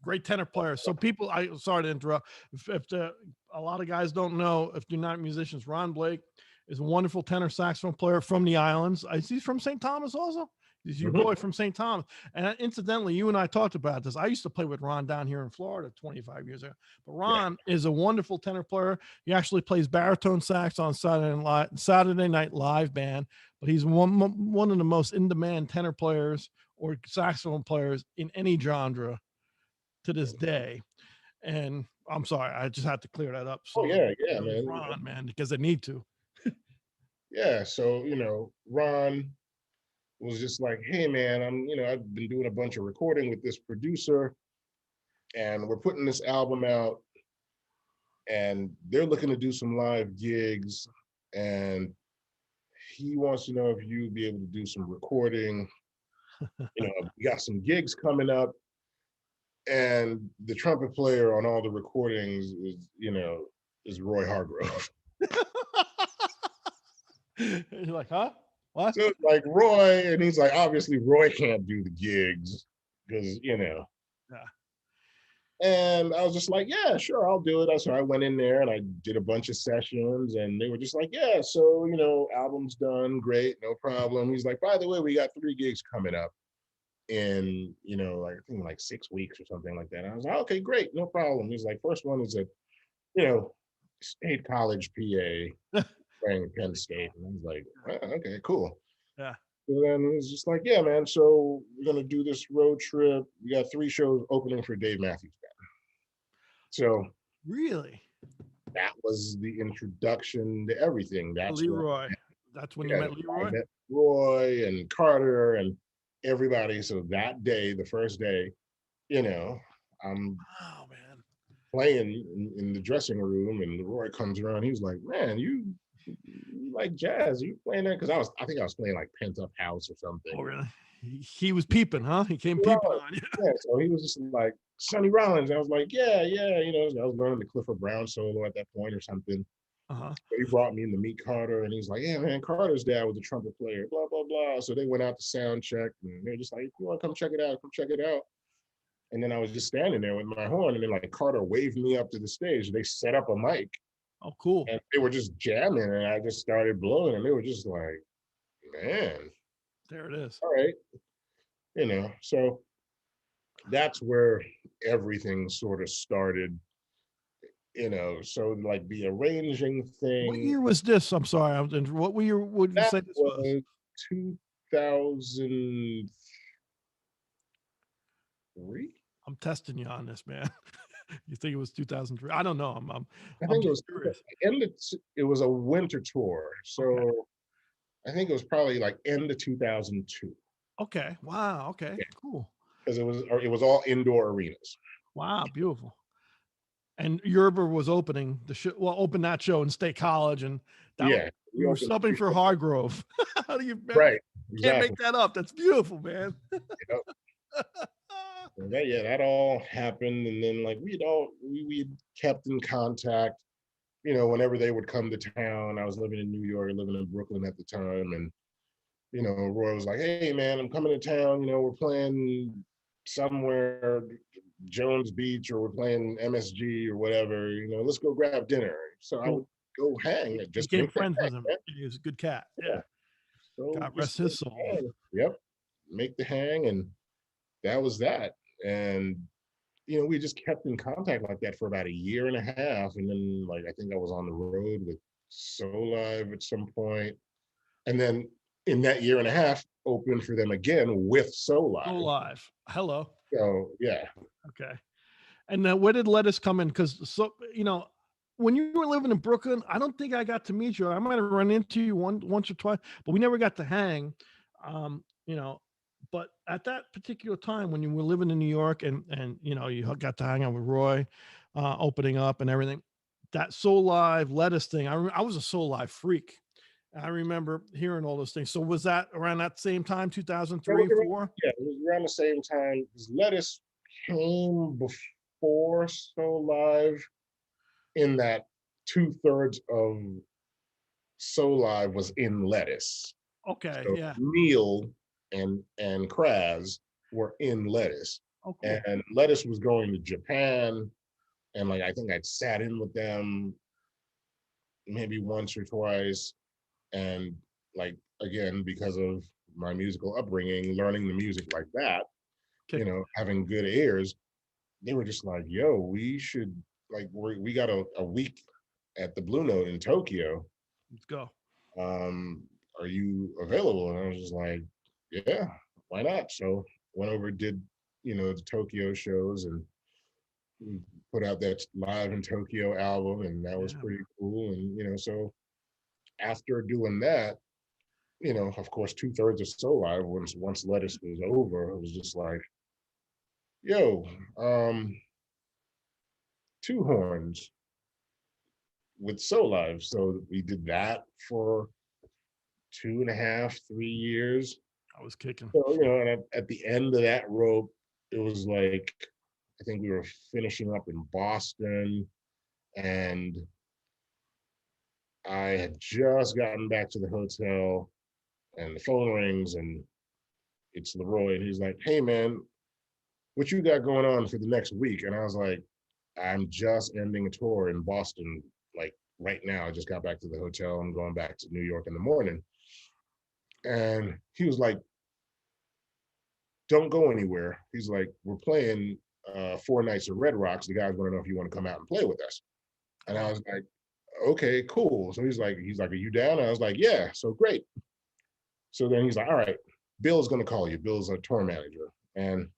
Great tenor player. So people, sorry to interrupt. If a lot of guys don't know, if you're not musicians, Ron Blake is a wonderful tenor saxophone player from the islands. He's from St. Thomas also. He's your boy from St. Thomas. And incidentally, you and I talked about this. I used to play with Ron down here in Florida 25 years ago. But Ron is a wonderful tenor player. He actually plays baritone sax on Saturday Night Live band. But he's one of the most in-demand tenor players or saxophone players in any genre to this day. And I'm sorry, I just had to clear that up. So man. Ron, man, because I need to. Yeah. So, Ron was just like, hey man, I've been doing a bunch of recording with this producer. and we're putting this album out, and they're looking to do some live gigs, and he wants to know if you'd be able to do some recording. We got some gigs coming up, and the trumpet player on all the recordings is Roy Hargrove. You're like, huh? What? So it's like Roy, and he's like, obviously Roy can't do the gigs because Yeah. And I was just like, yeah, sure, I'll do it. So I went in there and I did a bunch of sessions, and they were just like, yeah, so album's done, great, no problem. He's like, by the way, we got 3 gigs coming up in like I think like 6 weeks or something like that. And I was like, okay, great, no problem. He's like, first one is at State College, PA, playing Penn State. And I was like, oh, okay, cool. Yeah. And then it was just like, yeah, man, so we're gonna do this road trip. We got 3 shows opening for Dave Matthews Band. So Really? that was the introduction to everything. That's Leroy. That's when you met Leroy? I met Roy and Carter and everybody. So that day, the first day, I'm Oh man. playing in the dressing room, and Roy comes around. He's like, man, you like jazz? You playing that? Because I think I was playing like Pent Up House or something. Oh really? He was peeping, huh? He came peeping on you. Yeah, so he was just like, Sonny Rollins. I was like, yeah. I was learning the Clifford Brown solo at that point or something. Uh-huh. So he brought me in to meet Carter, and he's like, yeah, man, Carter's dad was a trumpet player, blah, blah, blah. So they went out to sound check, and they're just like, if you want to come check it out, come check it out. And then I was just standing there with my horn, and then like Carter waved me up to the stage. They set up a mic. Oh, cool. And they were just jamming, and I just started blowing, and they were just like, man. There it is. All right. So that's where everything sort of started, so like the arranging thing. What year was this? I'm sorry. What year would you say this was? 2003. I'm testing you on this, man. You think it was 2003? I don't know. I think it was curious. it was a winter tour. So okay. I think it was probably like end of 2002. Okay. Wow. Okay. Yeah. Cool. Because it was all indoor arenas. Wow. Beautiful. And Yerber was opening the show. Well, opened that show in State College, and we were subbing for Hargrove. How do you? Right. Exactly. Can't make that up. That's beautiful, man. Yep. That all happened, and then like we kept in contact. Whenever they would come to town. I was living in New York, living in Brooklyn at the time, and Roy was like, "Hey, man, I'm coming to town. We're playing somewhere, Jones Beach, or we're playing MSG or whatever. Let's go grab dinner." So I would go hang. Just became friends with him. He was a good cat. Yeah. So God rest his soul. Yep. Make the hang, and that was that. And we just kept in contact like that for about a year and a half, and then like I think I was on the road with Soul Live at some point, and then in that year and a half, opened for them again with Soul Live. Soul Live. Hello. So yeah. Okay. And now where did Lettuce come in? Because when you were living in Brooklyn, I don't think I got to meet you. I might have run into you once or twice, but we never got to hang. But at that particular time when you were living in New York and you got to hang out with Roy, opening up and everything, that Soul Live Lettuce thing, I was a Soul Live freak. I remember hearing all those things. So was that around that same time, 2003, 4? Yeah, it was around the same time. Lettuce came before Soul Live, in that 2/3 of Soul Live was in Lettuce. Okay, so yeah. Neil and Kraz were in Lettuce. Okay. And Lettuce was going to Japan, and like I think I'd sat in with them maybe once or twice, and like again because of my musical upbringing, learning the music like that, having good ears, they were just like, yo, we should we got a week at the Blue Note in Tokyo. Let's go. Are you available? And I was just like, yeah, why not? So went over, did the Tokyo shows, and put out that Live in Tokyo album, and that was pretty cool. And so after doing that, of course 2/3 of Soul Live, once Lettuce was over, it was just like, yo, two horns with Solive. So we did that for 2.5, 3 years. I was kicking. So, and at the end of that rope, it was like, I think we were finishing up in Boston, and I had just gotten back to the hotel, and the phone rings, and it's Leroy, and he's like, "Hey man, what you got going on for the next week?" And I was like, "I'm just ending a tour in Boston, like right now. I just got back to the hotel. I'm going back to New York in the morning." And he was like, "Don't go anywhere." He's like, "We're playing 4 nights of Red Rocks. The guys want to know if you want to come out and play with us." And I was like, "Okay, cool." So he's like, "Are you down?" And I was like, "Yeah." So great. So then he's like, "All right, Bill's going to call you. Bill's a tour manager." And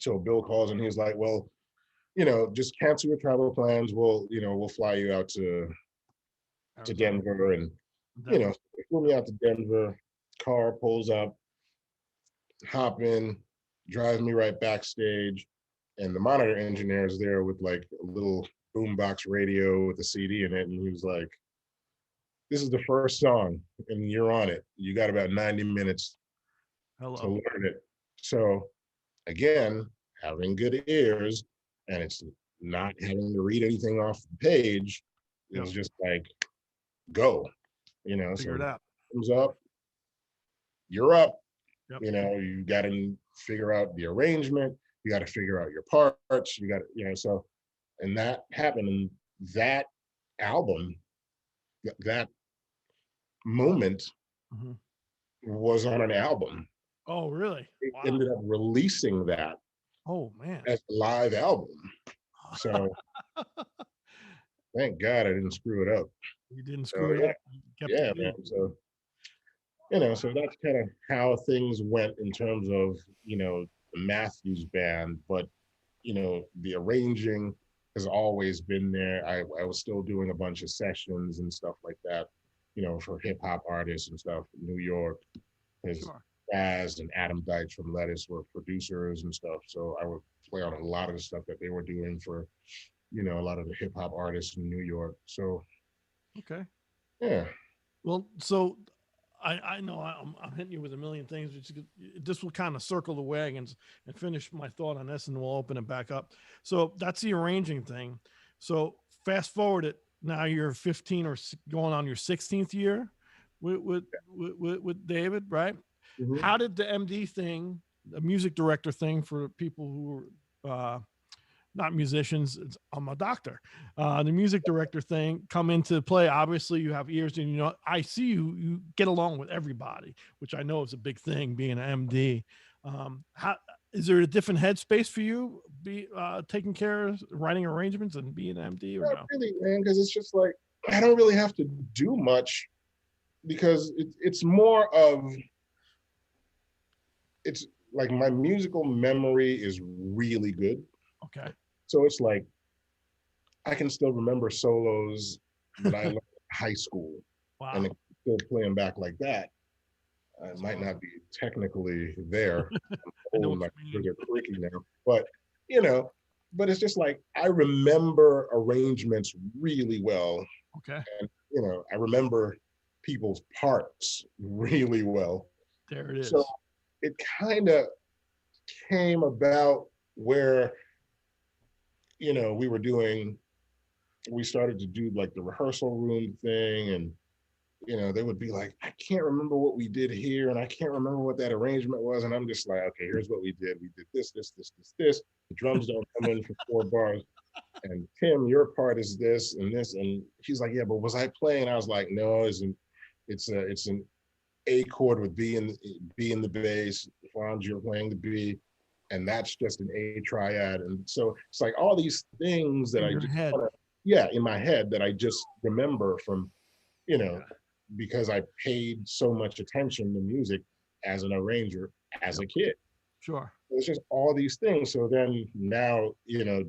so Bill calls, and he's like, "Well, just cancel your travel plans. We'll fly you out to Denver." And, they flew me out to Denver. Car pulls up, hop in, drives me right backstage. And the monitor engineer is there with like a little boombox radio with a CD in it. And he was like, "This is the first song and you're on it. You got about 90 minutes to learn it." So again, having good ears, and it's not having to read anything off the page. It was just like, go, Figure it out. Comes up, you're up. Yep. You got to figure out the arrangement. You got to figure out your parts. You got to, so, and that happened. And that album, that moment was on an album. Oh, really? It Wow. ended up releasing that. Oh, man. As a live album. So thank God I didn't screw it up. You didn't screw it up. Yeah, man. So, so that's kind of how things went in terms of, the Matthews Band. But, the arranging has always been there. I was still doing a bunch of sessions and stuff like that, for hip hop artists and stuff in New York. Baz and Adam Deitch from Lettuce were producers and stuff. So I would play on a lot of the stuff that they were doing for, a lot of the hip hop artists in New York. So, okay. Yeah. Well, so I know I'm hitting you with a million things, which this will kind of circle the wagons and finish my thought on this, and we'll open it back up. So that's the arranging thing. So fast forward it. Now you're 15 or going on your 16th year with David, right? Mm-hmm. How did the MD thing, the music director thing for people who are not musicians, I'm a doctor, the music director thing come into play? Obviously you have ears, and I see you get along with everybody, which I know is a big thing being an MD. How is there a different headspace for you taking care of writing arrangements and being an MD, or not really, man? Because it's just like I don't really have to do much, because it's more of, it's like my musical memory is really good. Okay. So it's like I can still remember solos that I learned in high school. Wow. And still playing back like that. I might not be technically there. I'm old, my fingers are creaky now. But but it's just like I remember arrangements really well. Okay. And I remember people's parts really well. There it is. So it kind of came about where we started to do like the rehearsal room thing, and they would be like, "I can't remember what we did here, and I can't remember what that arrangement was," and I'm just like, "Okay, here's what we did. We did this. The drums don't come in for 4 bars, and Tim, your part is this and this." And he's like, "Yeah, but was I playing?" I was like, "No, it's an A chord with B in the bass. Franz, you're playing the B, and that's just an A triad." And so it's like all these things that in my head that I just remember from, because I paid so much attention to music as an arranger as a kid. Sure. It's just all these things. So then now,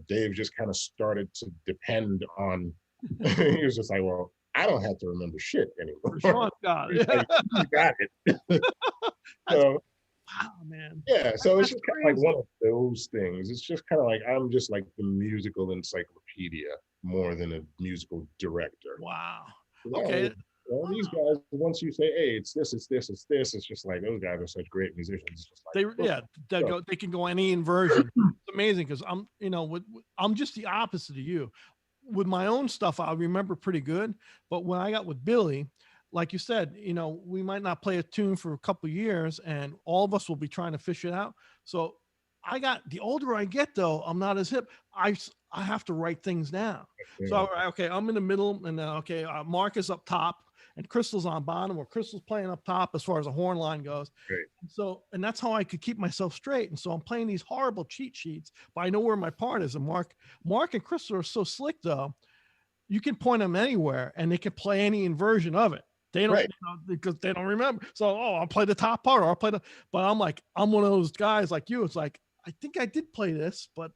Dave just kind of started to depend on, he was just like, "Well, I don't have to remember shit anymore." Rashawn got it. Like, "You got it." So wow, man. Yeah, so it's That's just kind of like crazy. one of those things. It's just kind of like I'm just like the musical encyclopedia more than a musical director. Wow. That way, Okay. these guys, once you say, hey, it's this, it's this, it's this, it's just like those guys are such great musicians. It's just like, They oh, yeah, they go. go they can go any inversion. It's amazing because I'm, I'm just the opposite of you. With my own stuff, I remember pretty good, but when I got with Billy, like you said, we might not play a tune for a couple years, and all of us will be trying to fish it out. So the older I get, though, I'm not as hip. I have to write things down. Yeah, So okay, I'm in the middle, and okay, Mark is up top, and Crystal's on bottom, or Crystal's playing up top as far as the horn line goes. great. So, and that's how I could keep myself straight. And so I'm playing these horrible cheat sheets, but I know where my part is. And Mark and Crystal are so slick, though. You can point them anywhere, and they can play any inversion of it. They don't, Right. because they don't remember. So, I'll play the top part, or I'll play but I'm one of those guys like you. It's like, I think I did play this, but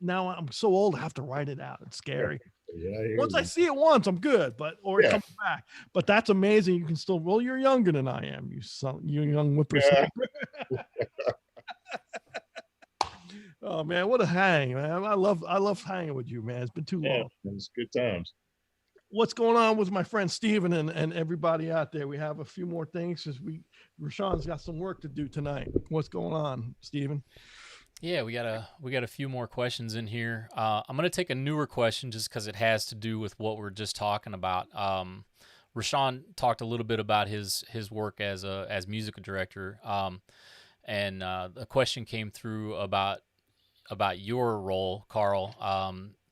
now I'm so old, I have to write it out. It's scary. Yeah, I hear Once I you. see it once, I'm good, or it Yeah. comes back. But that's amazing. You can still, well, you're younger than I am. You young whippersnapper. Yeah. Oh man, what a hang, man. I love hanging with you, man. It's been too Yeah, long. it's good times. What's going on with my friend Steven and everybody out there? We have a few more things because Rashawn's got some work to do tonight. What's going on, Steven? Yeah, we got a few more questions in here. I'm gonna take a newer question just because it has to do with what we're just talking about. Rashawn talked a little bit about his work as musical director, and a question came through about your role, Carl.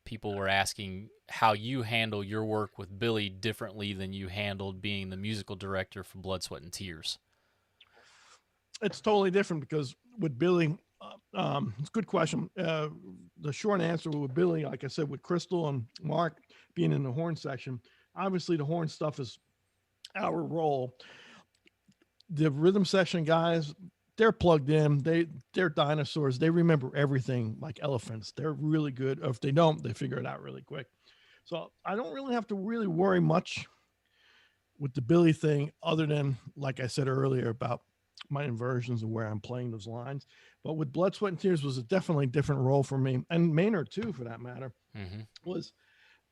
People were asking how you handle your work with Billy differently than you handled being the musical director for Blood, Sweat, and Tears. It's totally different because with Billy, it's a good question. The short answer with Billy, like I said, with Crystal and Mark being in the horn section, obviously the horn stuff is our role. The rhythm section guys, they're plugged in. They're dinosaurs. They remember everything like elephants. They're really good. Or if they don't, they figure it out really quick. So I don't really have to really worry much with the Billy thing, other than like I said earlier about my inversions and where I'm playing those lines. But with Blood, Sweat, and Tears was a definitely different role for me, and Maynard too, for that matter. Mm-hmm. Was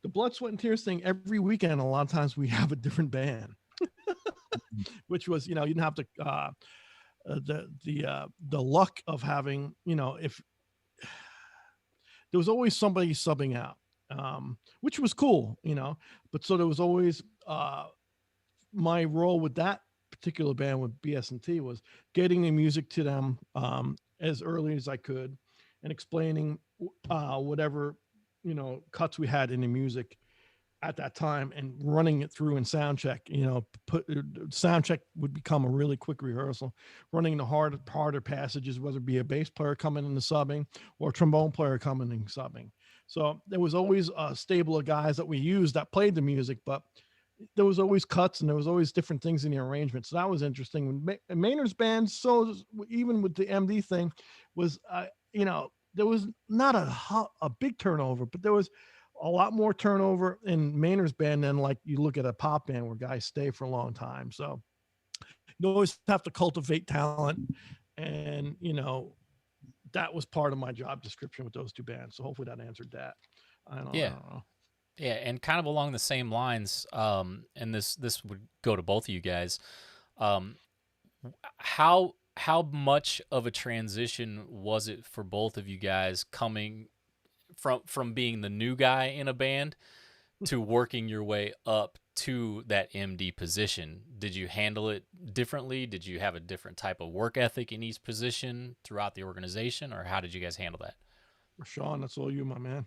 the Blood, Sweat, and Tears thing every weekend? A lot of times we have a different band, which was you didn't have to. The luck of having if there was always somebody subbing out, which was cool, but so there was always my role with that particular band with BS&T was getting the music to them as early as I could and explaining whatever cuts we had in the music at that time and running it through in sound check. Sound check would become a really quick rehearsal, running the harder passages, whether it be a bass player coming in the subbing or a trombone player coming in subbing. So there was always a stable of guys that we used that played the music, but there was always cuts and there was always different things in the arrangement. So that was interesting. Maynard's band, so even with the MD thing, was there was not a big turnover, but there was a lot more turnover in Maynard's band than like you look at a pop band where guys stay for a long time. So you always have to cultivate talent, and that was part of my job description with those two bands. So hopefully that answered that. I don't know. Yeah, and kind of along the same lines, and this would go to both of you guys. How much of a transition was it for both of you guys coming from being the new guy in a band to working your way up to that MD position? Did you handle it differently? Did you have a different type of work ethic in each position throughout the organization, or how did you guys handle that? Rashawn, that's all you, my man.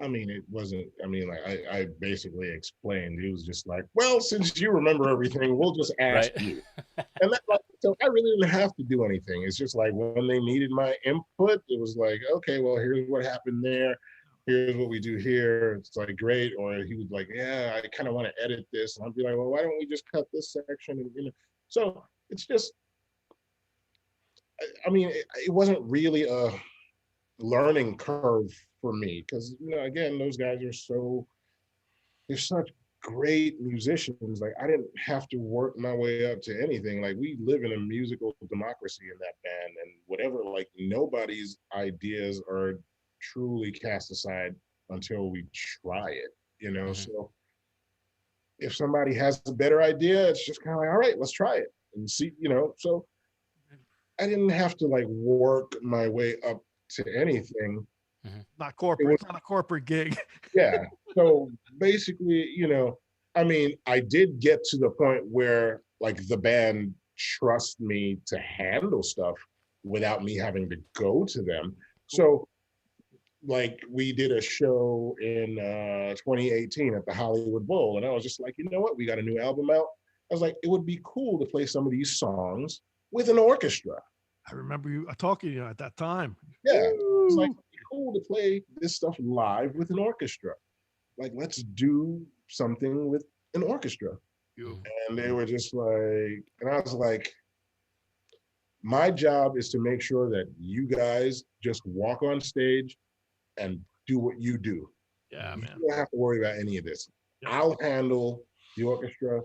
I mean, it wasn't, like I basically explained. He was just like, well, since you remember everything, we'll just ask you. And that, so I really didn't have to do anything. It's just like when they needed my input, it was like, okay, well, here's what happened there. Here's what we do here. It's like, great. Or he was like, yeah, I kind of want to edit this. And I'd be like, well, why don't we just cut this section? And, so it's just, I mean, it wasn't really a learning curve for me because again, those guys are they're such great musicians. Like I didn't have to work my way up to anything. Like we live in a musical democracy in that band, and whatever, like nobody's ideas are truly cast aside until we try it, you know? So if somebody has a better idea, it's just kind of like, all right, let's try it and see, you know? So I didn't have to like work my way up to anything. Not corporate. It's not a corporate gig. Yeah. So basically, you know, I mean, I did get to the point where like the band trusts me to handle stuff without me having to go to them. So like we did a show in 2018 at the Hollywood Bowl, and I was just like, you know what? We got a new album out. I was like, it would be cool to play some of these songs with an orchestra. I remember you talking to you at that time. Yeah, it was like cool to play this stuff live with an orchestra. Like, let's do something with an orchestra. And they were just like, and I was like, my job is to make sure that you guys just walk on stage and do what you do. Yeah, man. You don't have to worry about any of this. Yeah. I'll handle the orchestra.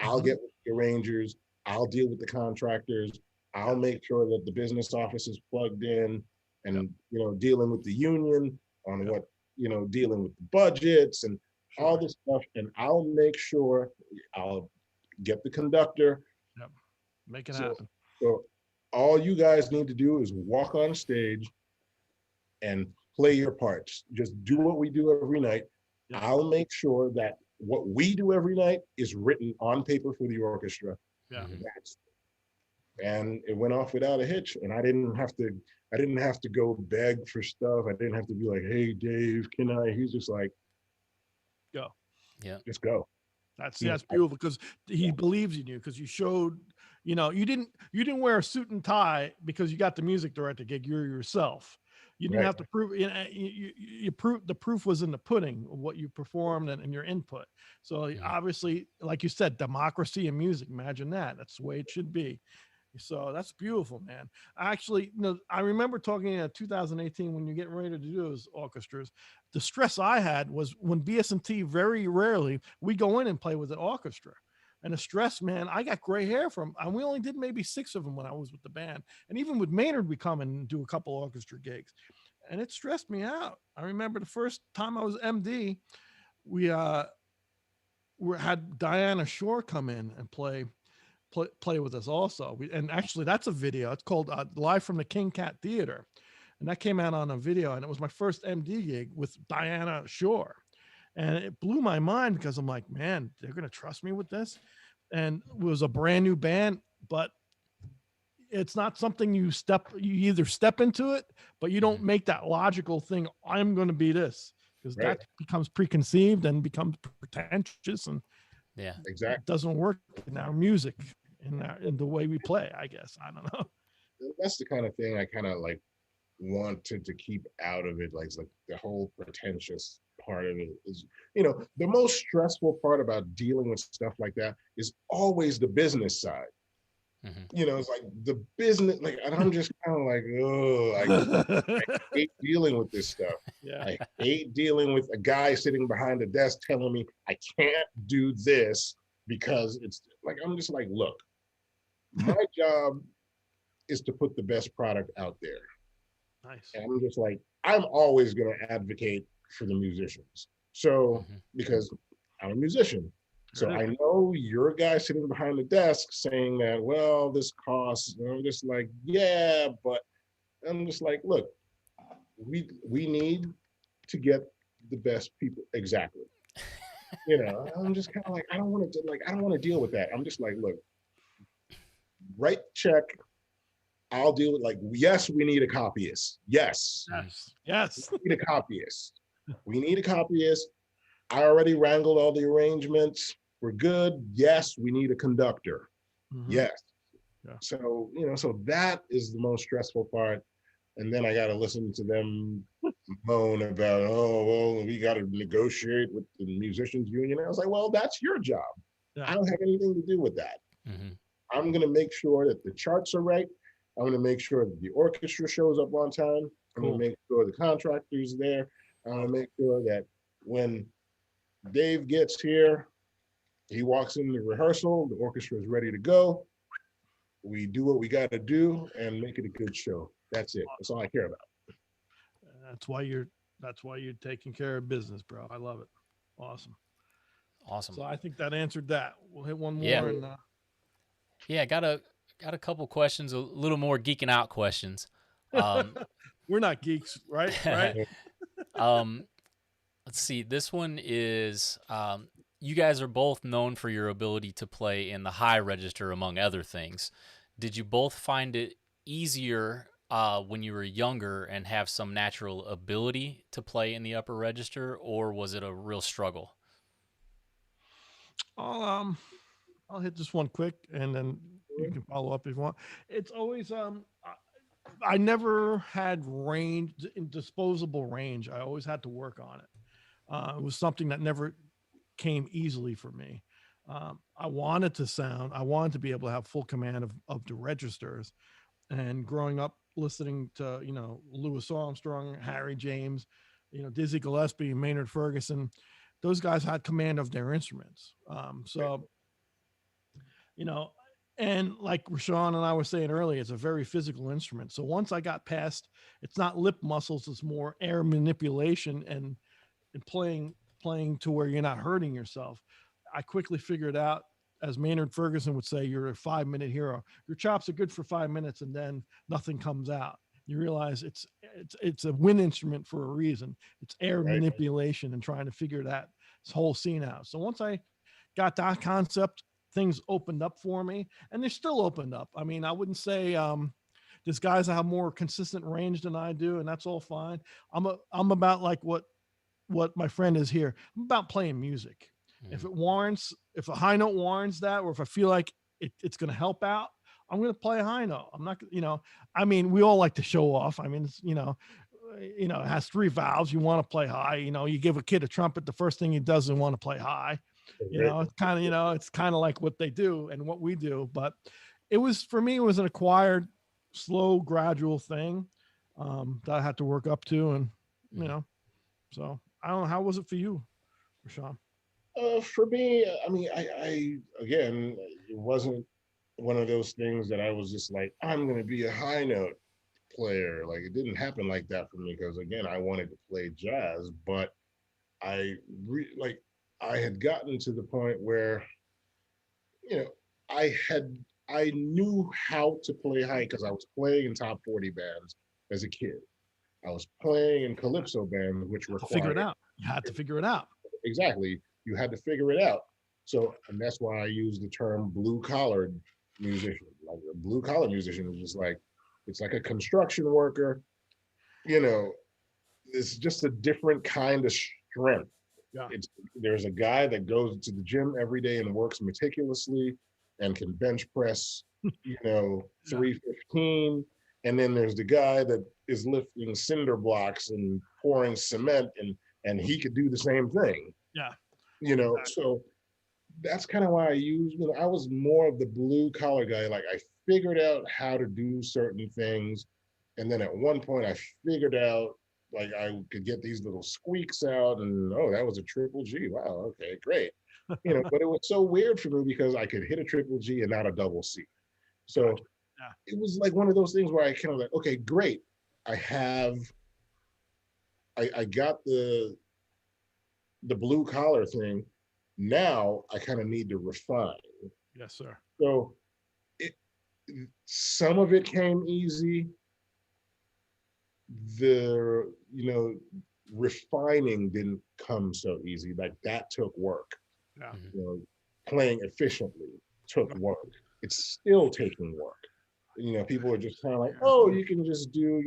I'll get with the arrangers. I'll deal with the contractors. I'll make sure that the business office is plugged in and, you know, dealing with the union on what, you know, dealing with the budgets and all this stuff. And I'll make sure I'll get the conductor. Yep. Make it happen. So all you guys need to do is walk on stage and play your parts. Just do what we do every night. Yep. I'll make sure that what we do every night is written on paper for the orchestra. Yeah. And it went off without a hitch. And I didn't have to go beg for stuff. I didn't have to be like, hey Dave, can I? He's just like, go. Yeah. Just go. That's beautiful because he believes in you, because you showed, you know, you didn't wear a suit and tie because you got the music director gig. You're yourself. You didn't have to prove, you know, you prove, the proof was in the pudding of what you performed and your input. So obviously, like you said, democracy in music, imagine that. That's the way it should be. So that's beautiful, man. Actually, you know, I remember talking in 2018 when you're getting ready to do those orchestras. The stress I had was when BS&T, very rarely we go in and play with an orchestra. And the stress, man, I got gray hair from, and we only did maybe 6 of them when I was with the band. And even with Maynard, we come and do a couple orchestra gigs, and it stressed me out. I remember the first time I was MD, we had Diana Shore come in and play with us also. And actually that's a video. It's called Live from the King Cat Theater. And that came out on a video, and it was my first MD gig with Diana Shore. And it blew my mind because I'm like, man, they're going to trust me with this. And it was a brand new band, but it's not something you either step into it, but you don't make that logical thing. I'm going to be this, because that becomes preconceived and becomes pretentious, and exactly, it doesn't work in our music, in the way we play, I guess. I don't know. That's the kind of thing I kind of like wanted to keep out of it. Like the whole pretentious part of it is, you know, the most stressful part about dealing with stuff like that is always the business side. You know, it's like the business, like, and I'm just kind of like, oh, I hate dealing with this stuff. I hate dealing with a guy sitting behind a desk telling me I can't do this because it's like, I'm just like, look, my job is to put the best product out there. Nice. And I'm just like, I'm always going to advocate for the musicians. So, because I'm a musician. So I know you're a guy sitting behind the desk saying that, well, this costs, and I'm just like, yeah, but I'm just like, look, we need to get the best people. Exactly. You know, I'm just kind of like, I don't want to deal with that. I'm just like, look, write check. I'll deal with, like, yes, we need a copyist. Yes. We need a copyist. We need a copyist. I already wrangled all the arrangements. We're good. Yes, we need a conductor. Yes. So, you know, so that is the most stressful part. And then I got to listen to them moan about, oh, well, we got to negotiate with the musicians union. I was like, well, that's your job. I don't have anything to do with that. I'm going to make sure that the charts are right. I'm going to make sure that the orchestra shows up on time. I'm going to make sure the contractor's there. I'm going to make sure that when Dave gets here, He walks in the rehearsal, the orchestra is ready to go. We do what we got to do and make it a good show. That's it. That's all I care about. That's why you're taking care of business, bro. I love it. Awesome. Awesome. So I think that answered that. We'll hit one more. Yeah. And, Yeah, got a couple questions, a little more geeking out questions. we're not geeks, right? Right. Let's see. This one is you guys are both known for your ability to play in the high register, among other things. Did you both find it easier when you were younger and have some natural ability to play in the upper register, or was it a real struggle? I'll hit this one quick, and then you can follow up if you want. It's always I never had range, disposable range. I always had to work on it. It was something that never came easily for me. I wanted to be able to have full command of the registers. And growing up listening to, Louis Armstrong, Harry James, Dizzy Gillespie, Maynard Ferguson, those guys had command of their instruments. And like Rashawn and I were saying earlier, it's a very physical instrument. So once I got past, it's not lip muscles, it's more air manipulation and playing to where you're not hurting yourself. I quickly figured out, as Maynard Ferguson would say, you're a 5-minute hero. Your chops are good for 5 minutes and then nothing comes out. You realize it's a wind instrument for a reason. It's air manipulation and trying to figure that whole scene out. So once I got that concept, things opened up for me, and they're still opened up. I mean, I wouldn't say there's guys that have more consistent range than I do, and that's all fine. I'm about like what my friend is here. I'm about playing music. If it warrants, if a high note warrants that, or if I feel like it's going to help out, I'm going to play a high note. I'm not, I mean, we all like to show off. I mean, it's, it has 3 valves. You want to play high. You give a kid a trumpet, the first thing he does is want to play high. It's kind of like what they do and what we do. But for me, it was an acquired, slow, gradual thing that I had to work up to. And, so I don't know. How was it for you, Rashawn? For me, I mean, I again, it wasn't one of those things that I was just like, I'm going to be a high note player. Like, it didn't happen like that for me because, again, I wanted to play jazz, but I had gotten to the point where, I knew how to play high because I was playing in top 40 bands as a kid. I was playing in calypso bands, which required figure it out. You had to figure it out. Exactly. You had to figure it out. So, and that's why I use the term blue collar musician. Like a blue collar musician is just like, it's like a construction worker. It's just a different kind of strength. Yeah. There's a guy that goes to the gym every day and works meticulously and can bench press, 315. And then there's the guy that is lifting cinder blocks and pouring cement and he could do the same thing. Yeah. So that's kind of why I was more of the blue collar guy. Like I figured out how to do certain things. And then at one point I figured out like I could get these little squeaks out and, oh, that was a triple G. Wow. Okay, great. But it was so weird for me because I could hit a triple G and not a double C. So it was like one of those things where I kind of like, okay, great. I got the blue collar thing. Now I kind of need to refine. Yes, sir. So some of it came easy. The refining didn't come so easy. Like that took work. Yeah. Playing efficiently took work. It's still taking work. People are just kind of like, oh, you can just do,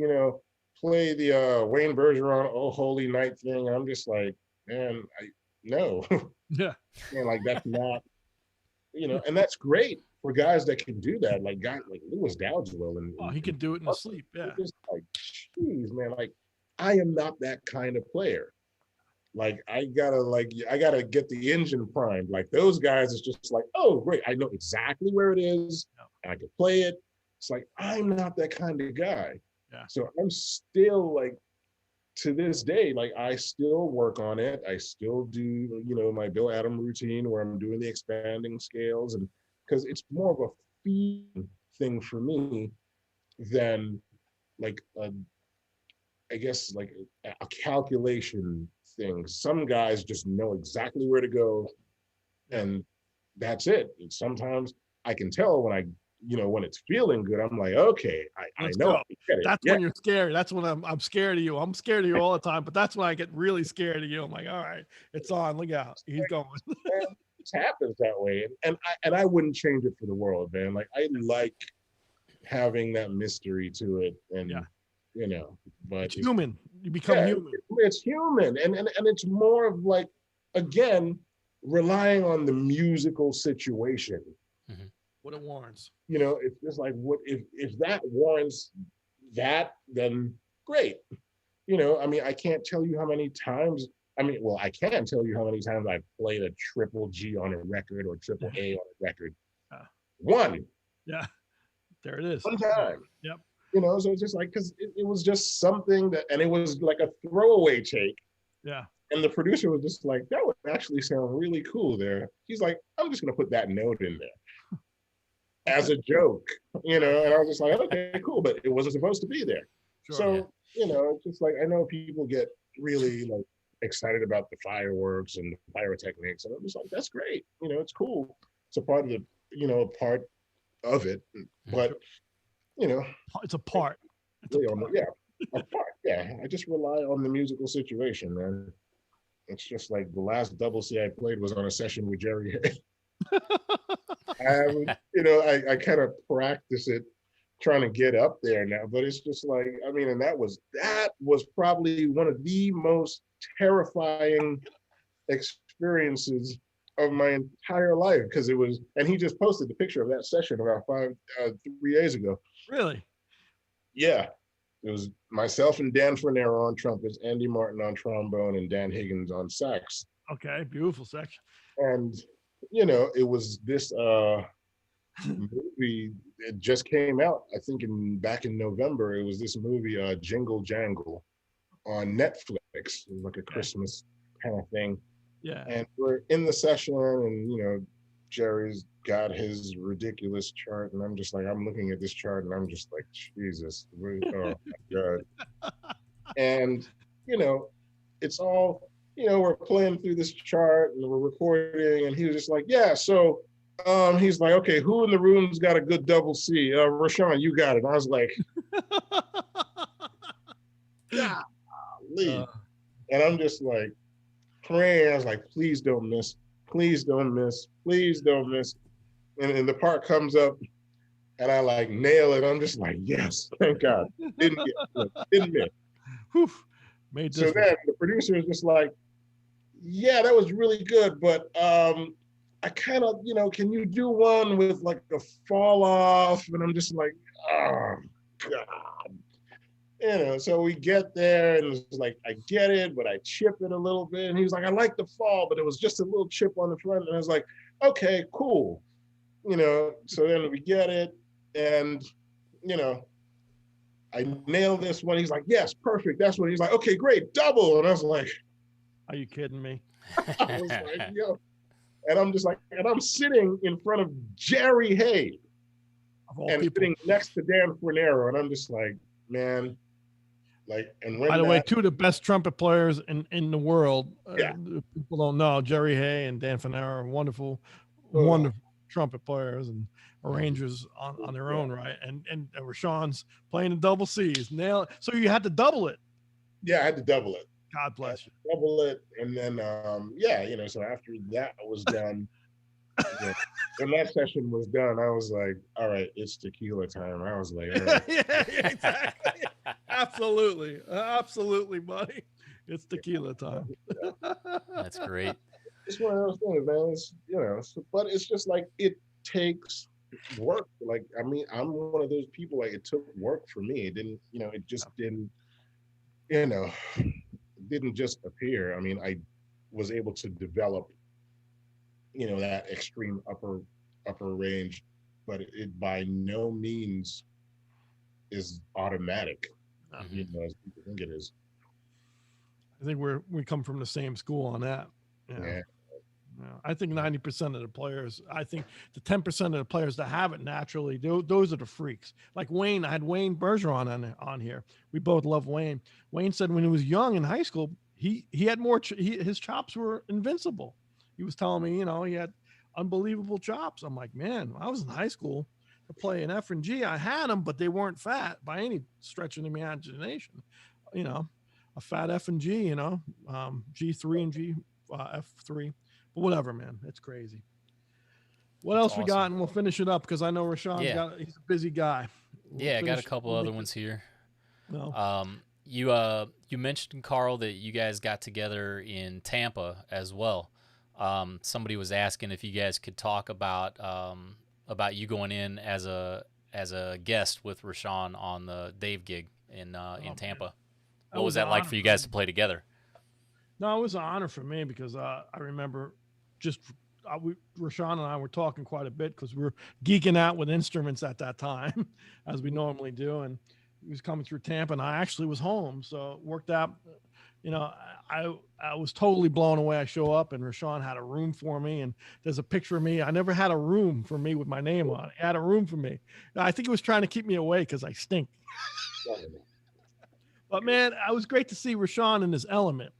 play the Wayne Bergeron "Oh Holy Night" thing. And I'm just like, man, no. Yeah. And like that's not, and that's great for guys that can do that. Like guys like Louis Dowdeswell and he can do it in his sleep. Yeah. Just like, geez, man, like I am not that kind of player. Like I gotta get the engine primed. Like those guys is just like, oh great, I know exactly where it is. I can play it. It's like I'm not that kind of guy. Yeah. So I'm still like to this day, like I still work on it. I still do, you know, my Bill Adam routine where I'm doing the expanding scales, and because it's more of a feeling thing for me than like I guess like a calculation thing. Some guys just know exactly where to go, and that's it. And sometimes I can tell when I, you know, when it's feeling good, I'm like, okay, I Let's know go. I get it. That's Yeah. when you're scared. That's when I'm scared of you. I'm scared of you all the time, but that's when I get really scared of you. I'm like, all right, it's on. Look out. He's going. Man, it happens that way. And I wouldn't change it for the world, man. Like I like having that mystery to it, and Yeah. you know, but It's human. You become human. It's human, and it's more of like, again, relying on the musical situation. What it warrants. You know, it's just like, what if that warrants that, then great. You know, I mean, I can't tell you how many times. I mean, well, I can tell you how many times I've played a triple G on a record or triple A on a record. One. Yeah. There it is. One time. Yep. You know, so it's just like, because it was just something that, and it was like a throwaway take. Yeah. And the producer was just like, that would actually sound really cool there. He's like, I'm just going to put that note in there as a joke, you know, and I was just like, okay, cool, but it wasn't supposed to be there. Sure. So, you know, it's just like, I know people get really like excited about the fireworks and the pyrotechnics, and I'm just like, that's great. You know, it's cool. It's a part of the, you know, a part of it, but, you know. It's a part. It's a part. Yeah, a part. Yeah, I just rely on the musical situation, man. It's just like the last double C I played was on a session with Jerry Hay. You know, I kind of practice it, trying to get up there now, but it's just like, I mean, and that was probably one of the most terrifying experiences of my entire life, because it was, and he just posted the picture of that session about 3 days ago. Really? Yeah. It was myself and Dan Fernero on trumpets, Andy Martin on trombone, and Dan Higgins on sax. Okay, beautiful section. And, you know, it was this movie, it just came out, I think back in November. It was this movie, Jingle Jangle, on Netflix. It was like a Christmas kind of thing. Yeah. And we're in the session, and, you know, Jerry's got his ridiculous chart, and I'm just like, I'm looking at this chart, and I'm just like, Jesus, oh my God. And, you know, it's all, you know, we're playing through this chart and we're recording, and he was just like, yeah, so he's like, okay, who in the room's got a good double C? Rashawn, you got it. I was like, golly. And I'm just like praying. I was like, please don't miss. Please don't miss. Please don't miss. And the part comes up, and I like nail it. I'm just like, yes, thank God. Didn't miss. Whew. Made this so then the producer is just like, yeah, that was really good, but I kind of, you know, can you do one with like a fall off? And I'm just like, oh God. You know, so we get there, and it's like, I get it, but I chip it a little bit. And he was like, I like the fall, but it was just a little chip on the front. And I was like, okay, cool. You know, so then we get it, and, you know, I nailed this one. He's like, yes, perfect. That's what he's like, okay, great, double. And I was like, are you kidding me? I was like, yo. And I'm just like, and I'm sitting in front of Jerry Hay, and sitting next to Dan Fernero, and I'm just like, man, like, and when by the way, two of the best trumpet players in the world. Yeah. People don't know, Jerry Hay and Dan Fernero are wonderful trumpet players and arrangers on their own, right? And Rashawn's playing the double C's. So you had to double it. Yeah, I had to double it. God bless you. Double it, and then yeah, you know, so after that was done, when that session was done, I was like, all right, it's tequila time. I was like, all right. yeah, exactly. Absolutely, buddy. It's tequila time. That's great. It's one of those things, man. It's, you know, but it's just like, it takes work. Like, I mean, I'm one of those people, like, it took work for me. It didn't, you know, it just didn't, you know, didn't just appear. I mean, I was able to develop, you know, that extreme upper range, but it by no means is automatic, you know, as people think it is. I think we come from the same school on that. Yeah. Yeah. I think 90% of the players, I think the 10% of the players that have it naturally, those are the freaks. Like Wayne, I had Wayne Bergeron on here. We both love Wayne. Wayne said when he was young in high school, he had more, his chops were invincible. He was telling me, he had unbelievable chops. I'm like, man, when I was in high school to play an F and G, I had them, but they weren't fat by any stretch of the imagination. A fat F and G, G3 and F3. But whatever, man. It's crazy. What That's else we got? awesome. And we'll finish it up because I know Rashawn's he's a busy guy. I got a couple other ones here. No. You mentioned, Carl, that you guys got together in Tampa as well. Somebody was asking if you guys could talk about you going in as a guest with Rashawn on the Dave gig in Tampa. What was that like for you guys to play together? No, it was an honor for me because I remember Rashawn and I were talking quite a bit because we were geeking out with instruments at that time, as we normally do. And he was coming through Tampa, and I actually was home, so it worked out. I was totally blown away. I show up, and Rashawn had a room for me, and there's a picture of me. I never had a room for me with my name on it. He had a room for me. I think he was trying to keep me away because I stink. But man, it was great to see Rashawn in his element.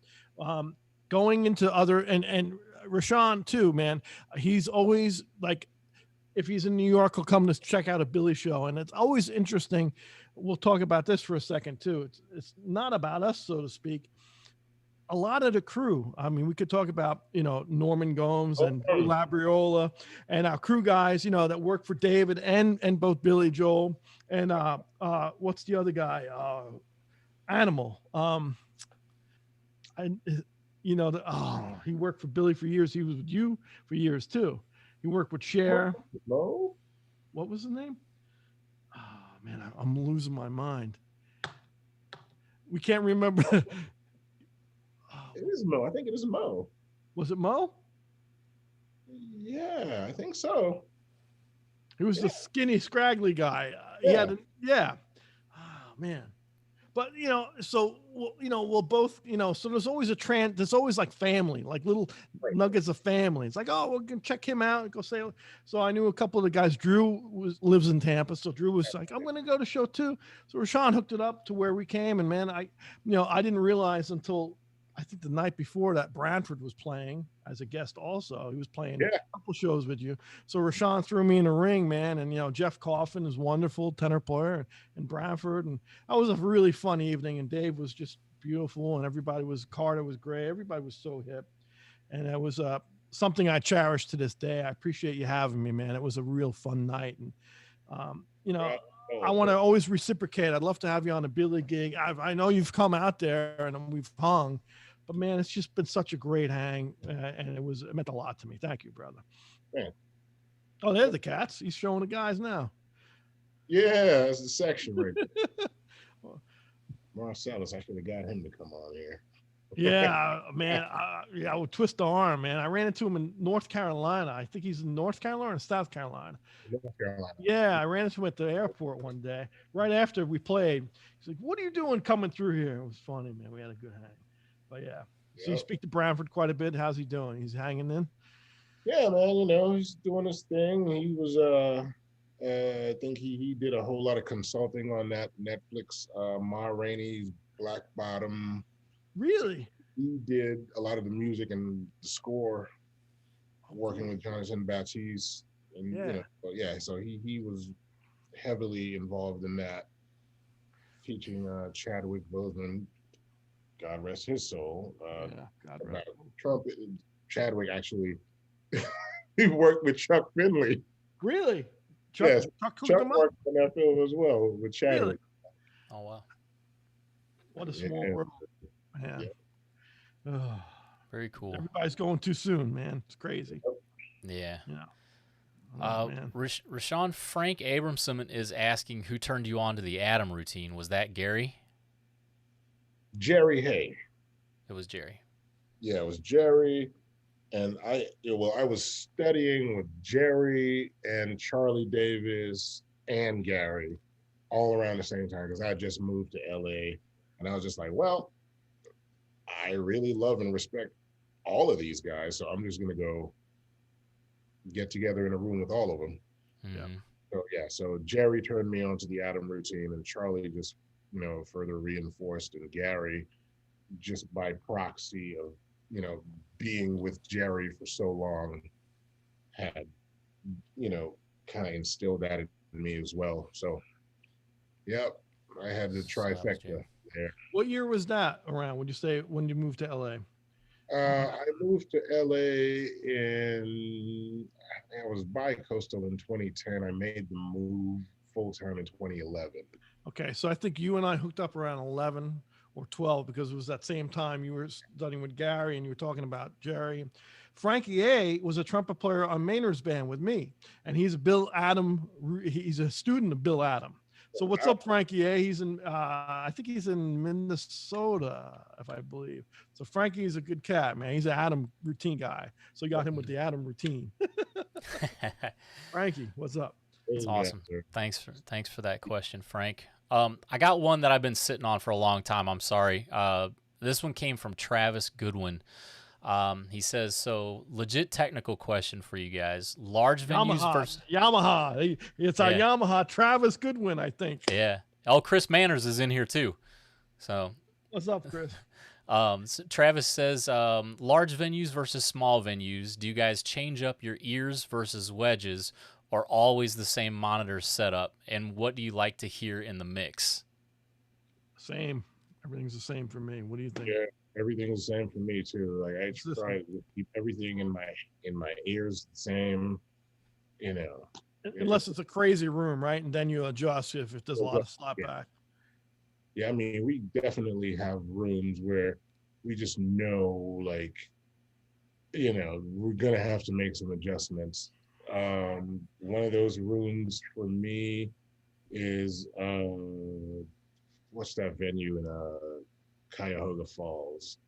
Going into other and Rashawn too, man. He's always like, if he's in New York, he'll come to check out a Billy show, and it's always interesting. We'll talk about this for a second too. It's not about us, so to speak. A lot of the crew. I mean, we could talk about Norman Gomes and Drew Labriola and our crew guys, that work for David and both Billy Joel and what's the other guy? Animal. He worked for Billy for years. He was with you for years too. He worked with Cher. Mo? What was his name? Oh man, I'm losing my mind. We can't remember. It is Mo. I think it is Mo. Was it Mo? Yeah, I think so. He was the skinny, scraggly guy. Oh man. But we'll both, so there's always there's always like family, like little nuggets of family. It's like, oh, we're gonna check him out and go say. So I knew a couple of the guys. Drew lives in Tampa, so Drew was like, I'm gonna go to show too. So Rashawn hooked it up to where we came, and man, I didn't realize until I think the night before that Branford was playing as a guest also. He was playing a couple shows with you. So Rashawn threw me in the ring, man. And, Jeff Coffin is wonderful, tenor player, and Branford. And that was a really fun evening. And Dave was just beautiful. And Carter was great. Everybody was so hip. And it was something I cherish to this day. I appreciate you having me, man. It was a real fun night. And, I want to always reciprocate. I'd love to have you on a Billy gig. I know you've come out there and we've hung. But man, it's just been such a great hang, and it meant a lot to me. Thank you, brother. Man. Oh, they're the cats. He's showing the guys now. Yeah, that's the section right there. Marcellus, I should have got him to come on here. Yeah, man. I would twist the arm, man. I ran into him in North Carolina. I think he's in North Carolina or South Carolina. North Carolina. Yeah, I ran into him at the airport one day, right after we played. He's like, "What are you doing coming through here?" It was funny, man. We had a good hang. But yeah, so you speak to Branford quite a bit. How's he doing? He's hanging in. Yeah, man. He's doing his thing. He was, I think he did a whole lot of consulting on that Netflix, Ma Rainey's Black Bottom. Really? He did a lot of the music and the score, working with Jonathan Baptiste, and so he was heavily involved in that, teaching Chadwick Boseman. God rest his soul. God rest. Trumpet. Chadwick actually, he worked with Chuck Finley. Really? Chuck worked on that film as well with Chadwick. Really? Oh wow! What a small world, man. Yeah. Oh, very cool. Everybody's going too soon, man. It's crazy. Yeah. Rashawn, Frank Abramson is asking who turned you on to the Adam routine. Was that Gary? Jerry Hay. It was Jerry. Yeah, it was Jerry. And I was studying with Jerry and Charlie Davis and Gary all around the same time because I had just moved to LA. And I was just like, well, I really love and respect all of these guys, so I'm just gonna go get together in a room with all of them. Yeah. So yeah, so Jerry turned me on to the Adam routine, and Charlie just, further reinforced, and Gary, just by proxy of, being with Jerry for so long, had, kind of instilled that in me as well. So, yeah, I had the trifecta there. What year was that around? Would you say when you moved to LA? I moved to LA I was bi-coastal in 2010. I made the move full-time in 2011. Okay, so I think you and I hooked up around 11 or 12 because it was that same time you were studying with Gary and you were talking about Jerry. Frankie A was a trumpet player on Maynard's band with me, and he's a student of Bill Adam. So what's up, Frankie A? He's in, I think he's in Minnesota, if I believe. So Frankie is a good cat, man. He's an Adam routine guy. So you got him with the Adam routine. Frankie, what's up? That's awesome. Thanks for that question, Frank. I got one that I've been sitting on for a long time. I'm sorry. This one came from Travis Goodwin. He says, so legit technical question for you guys. Large venues versus Yamaha. It's our Yamaha Travis Goodwin, I think. Yeah. Oh, Chris Manners is in here too. So what's up, Chris? So Travis says, large venues versus small venues. Do you guys change up your ears versus wedges, or always the same monitor setup? And what do you like to hear in the mix? Same. Everything's the same for me. What do you think? Yeah, everything's the same for me too. Like I try to keep everything in my ears the same, Unless it's a crazy room, right? And then you adjust if there's a lot of slapback. Yeah, I mean, we definitely have rooms where we just know, like, we're gonna have to make some adjustments. One of those rooms for me is what's that venue in Cuyahoga Falls?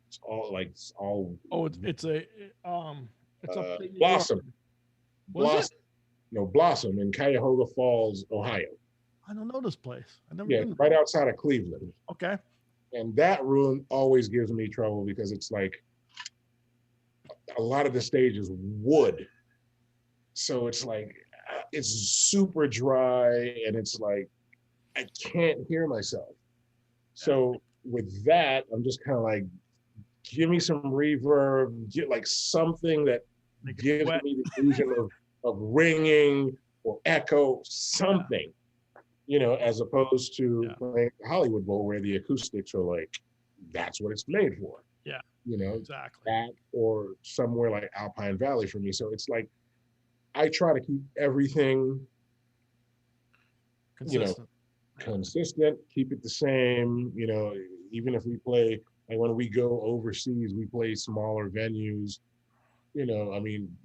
It's all. Oh, it's a Blossom. Blossom in Cuyahoga Falls, Ohio. I don't know this place. I never. Yeah, right outside of Cleveland. Okay. And that room always gives me trouble because it's like a lot of the stage is wood. So it's like, it's super dry and it's like, I can't hear myself. So with that, I'm just kind of like, give me some reverb, get like something that gives me the illusion of ringing or echo, something, as opposed to playing Hollywood Bowl where the acoustics are like, that's what it's made for. Yeah. Exactly. That or somewhere like Alpine Valley for me. So it's like, I try to keep everything, consistent, keep it the same, even if we play, like when we go overseas, we play smaller venues,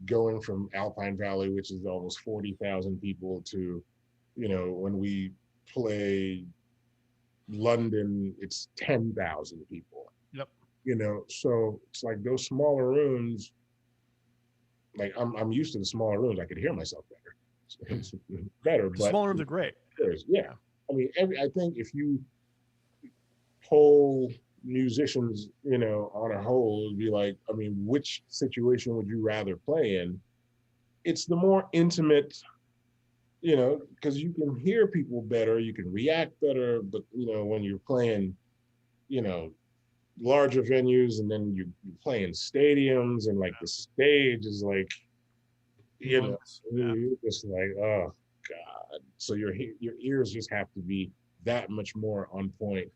going from Alpine Valley, which is almost 40,000 people to, when we play London, it's 10,000 people. Yep. So it's like those smaller rooms, like I'm used to the smaller rooms. I could hear myself better. It's better, but smaller rooms are great. Yeah. I mean, I think if you poll musicians, on a whole, it'd be like, I mean, which situation would you rather play in? It's the more intimate, because you can hear people better, you can react better, but when you're playing, larger venues and then you play in stadiums and like the stage is like, you're just like, oh God. So your ears just have to be that much more on point.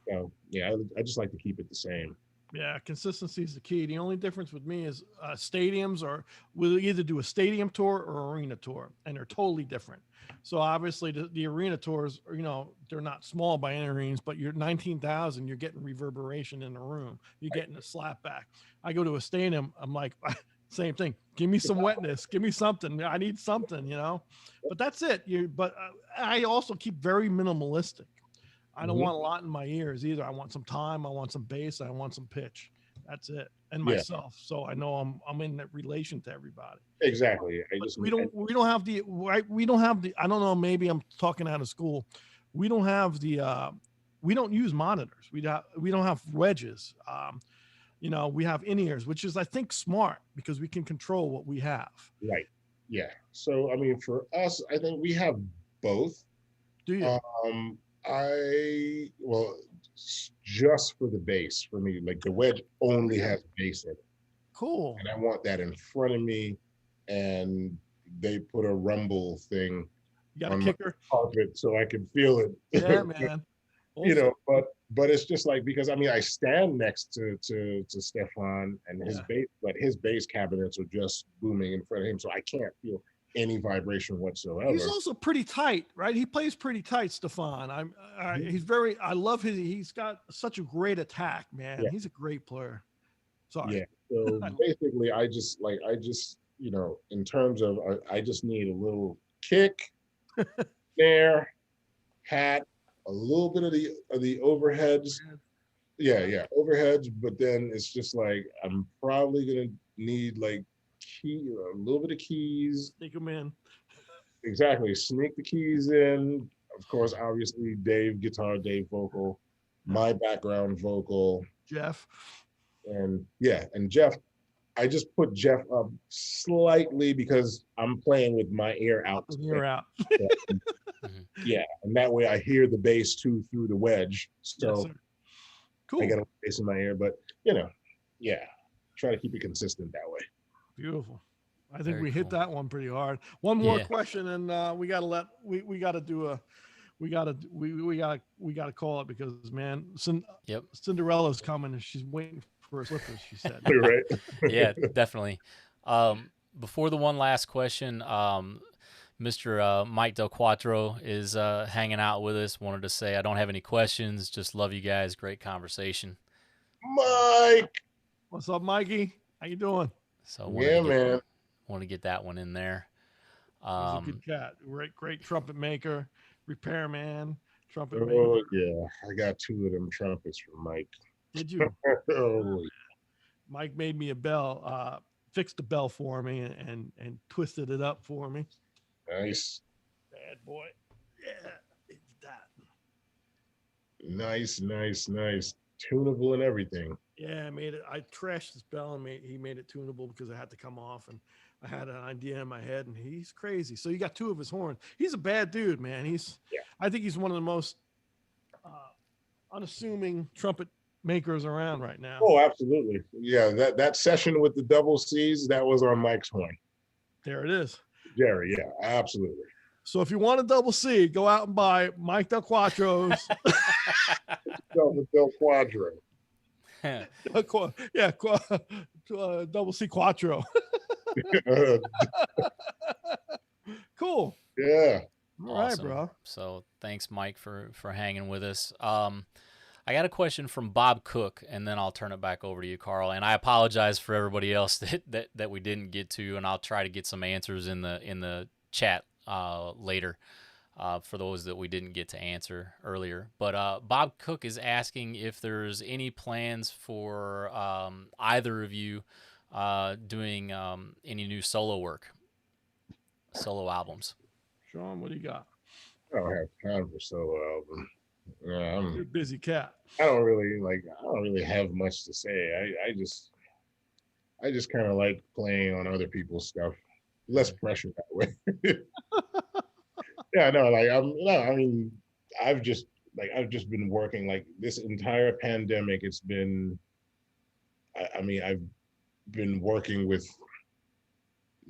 So I just like to keep it the same. Yeah, consistency is the key. The only difference with me is stadiums we'll either do a stadium tour or arena tour, and they're totally different. So obviously the arena tours, they're not small by any means, but you're 19,000, you're getting reverberation in the room. You're getting a slap back. I go to a stadium, I'm like, same thing. Give me some wetness. Give me something. I need something, but that's it. But I also keep very minimalistic. I don't want a lot in my ears either. I want some time. I want some bass. I want some pitch. That's it. And myself. So I know I'm in that relation to everybody. Exactly. We don't have the, I don't know, maybe I'm talking out of school. We don't have the we don't use monitors. We don't have wedges. You know, we have in-ears, which is, I think, smart because we can control what we have. Right. Yeah. So, I mean, for us, I think we have both. Do you? Well, just for the bass for me, like the wedge only has bass in it. Cool. And I want that in front of me. And they put a rumble thing You got a on kicker? my carpet so I can feel it. Yeah, man. You know, but it's just like, because I mean, I stand next to Stefan and his bass, but his bass cabinets are just booming in front of him, so I can't feel any vibration whatsoever. He's also pretty tight, right? He plays pretty tight, Stefan. He's very. I love his. He's got such a great attack, man. Yeah. He's a great player. Sorry. Yeah. So basically, I just you know, in terms of, I just need a little kick, snare, hat, a little bit of the overheads. Yeah, overheads, but then it's just like, I'm probably gonna need like a little bit of keys. Sneak them in. Exactly, sneak the keys in. Of course, obviously, Dave guitar, Dave vocal, my background vocal. Jeff. And Jeff, I just put Jeff up slightly because I'm playing with my ear out. Ear out. Yeah, and that way I hear the bass too through the wedge. So yes, cool. I got a bass in my ear, but you know, yeah, try to keep it consistent that way. Beautiful. I think Very we hit cool. that one pretty hard. One more question, and we gotta call it because, man, Cinderella's coming and she's waiting for her slippers, she said. Right. Yeah, definitely. Before the one last question, Mr. Mike Del Quattro is hanging out with us. Wanted to say I don't have any questions. Just love you guys. Great conversation. Mike. What's up, Mikey? How you doing? So man. Want to get that one in there. He's a good cat. Great trumpet maker, repairman, trumpet maker. Oh yeah, I got 2 of them trumpets from Mike. Did you? Oh. Mike made me a bell, fixed the bell for me and twisted it up for me. Nice. Bad boy. Yeah, it's that. Nice. Tunable and everything. Yeah, I made it. I trashed this bell and he made it tunable because it had to come off, and I had an idea in my head, and he's crazy. So you got 2 of his horns. He's a bad dude, man. I think he's one of the most unassuming trumpet makers around right now. Oh, absolutely. Yeah, that session with the double C's, that was on Mike's horn. There it is. Jerry, yeah, absolutely. So if you want a double C, go out and buy Mike Del Quattro's. Del Quadro. Double C Quattro. Cool. Yeah. All right, bro. So thanks, Mike, for hanging with us. I got a question from Bob Cook, and then I'll turn it back over to you, Carl. And I apologize for everybody else that we didn't get to, and I'll try to get some answers in the chat later for those that we didn't get to answer earlier. But Bob Cook is asking if there's any plans for either of you doing any new solo work, solo albums. Sean, what do you got? I don't have time for solo album. You're a busy cat. I don't really have much to say. I just kind of like playing on other people's stuff. Less pressure that way. Yeah, no, I've just been working like this entire pandemic. It's been, I've been working with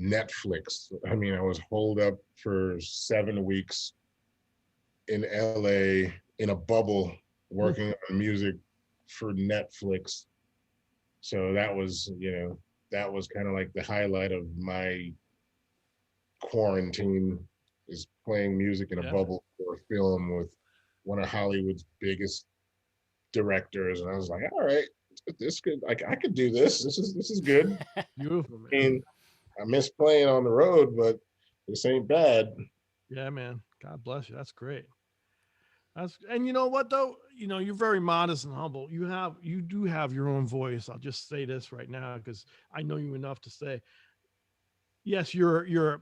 Netflix. I was holed up for 7 weeks in LA in a bubble working on music for Netflix. So that was kind of like the highlight of my quarantine, is playing music in a bubble for a film with one of Hollywood's biggest directors. And I was like, all right, this could, like, I could do this. This is good. Beautiful, man. I miss playing on the road, but this ain't bad. Yeah, man. God bless you. That's great. And you know what though? You're very modest and humble. You do have your own voice. I'll just say this right now because I know you enough to say, yes, you're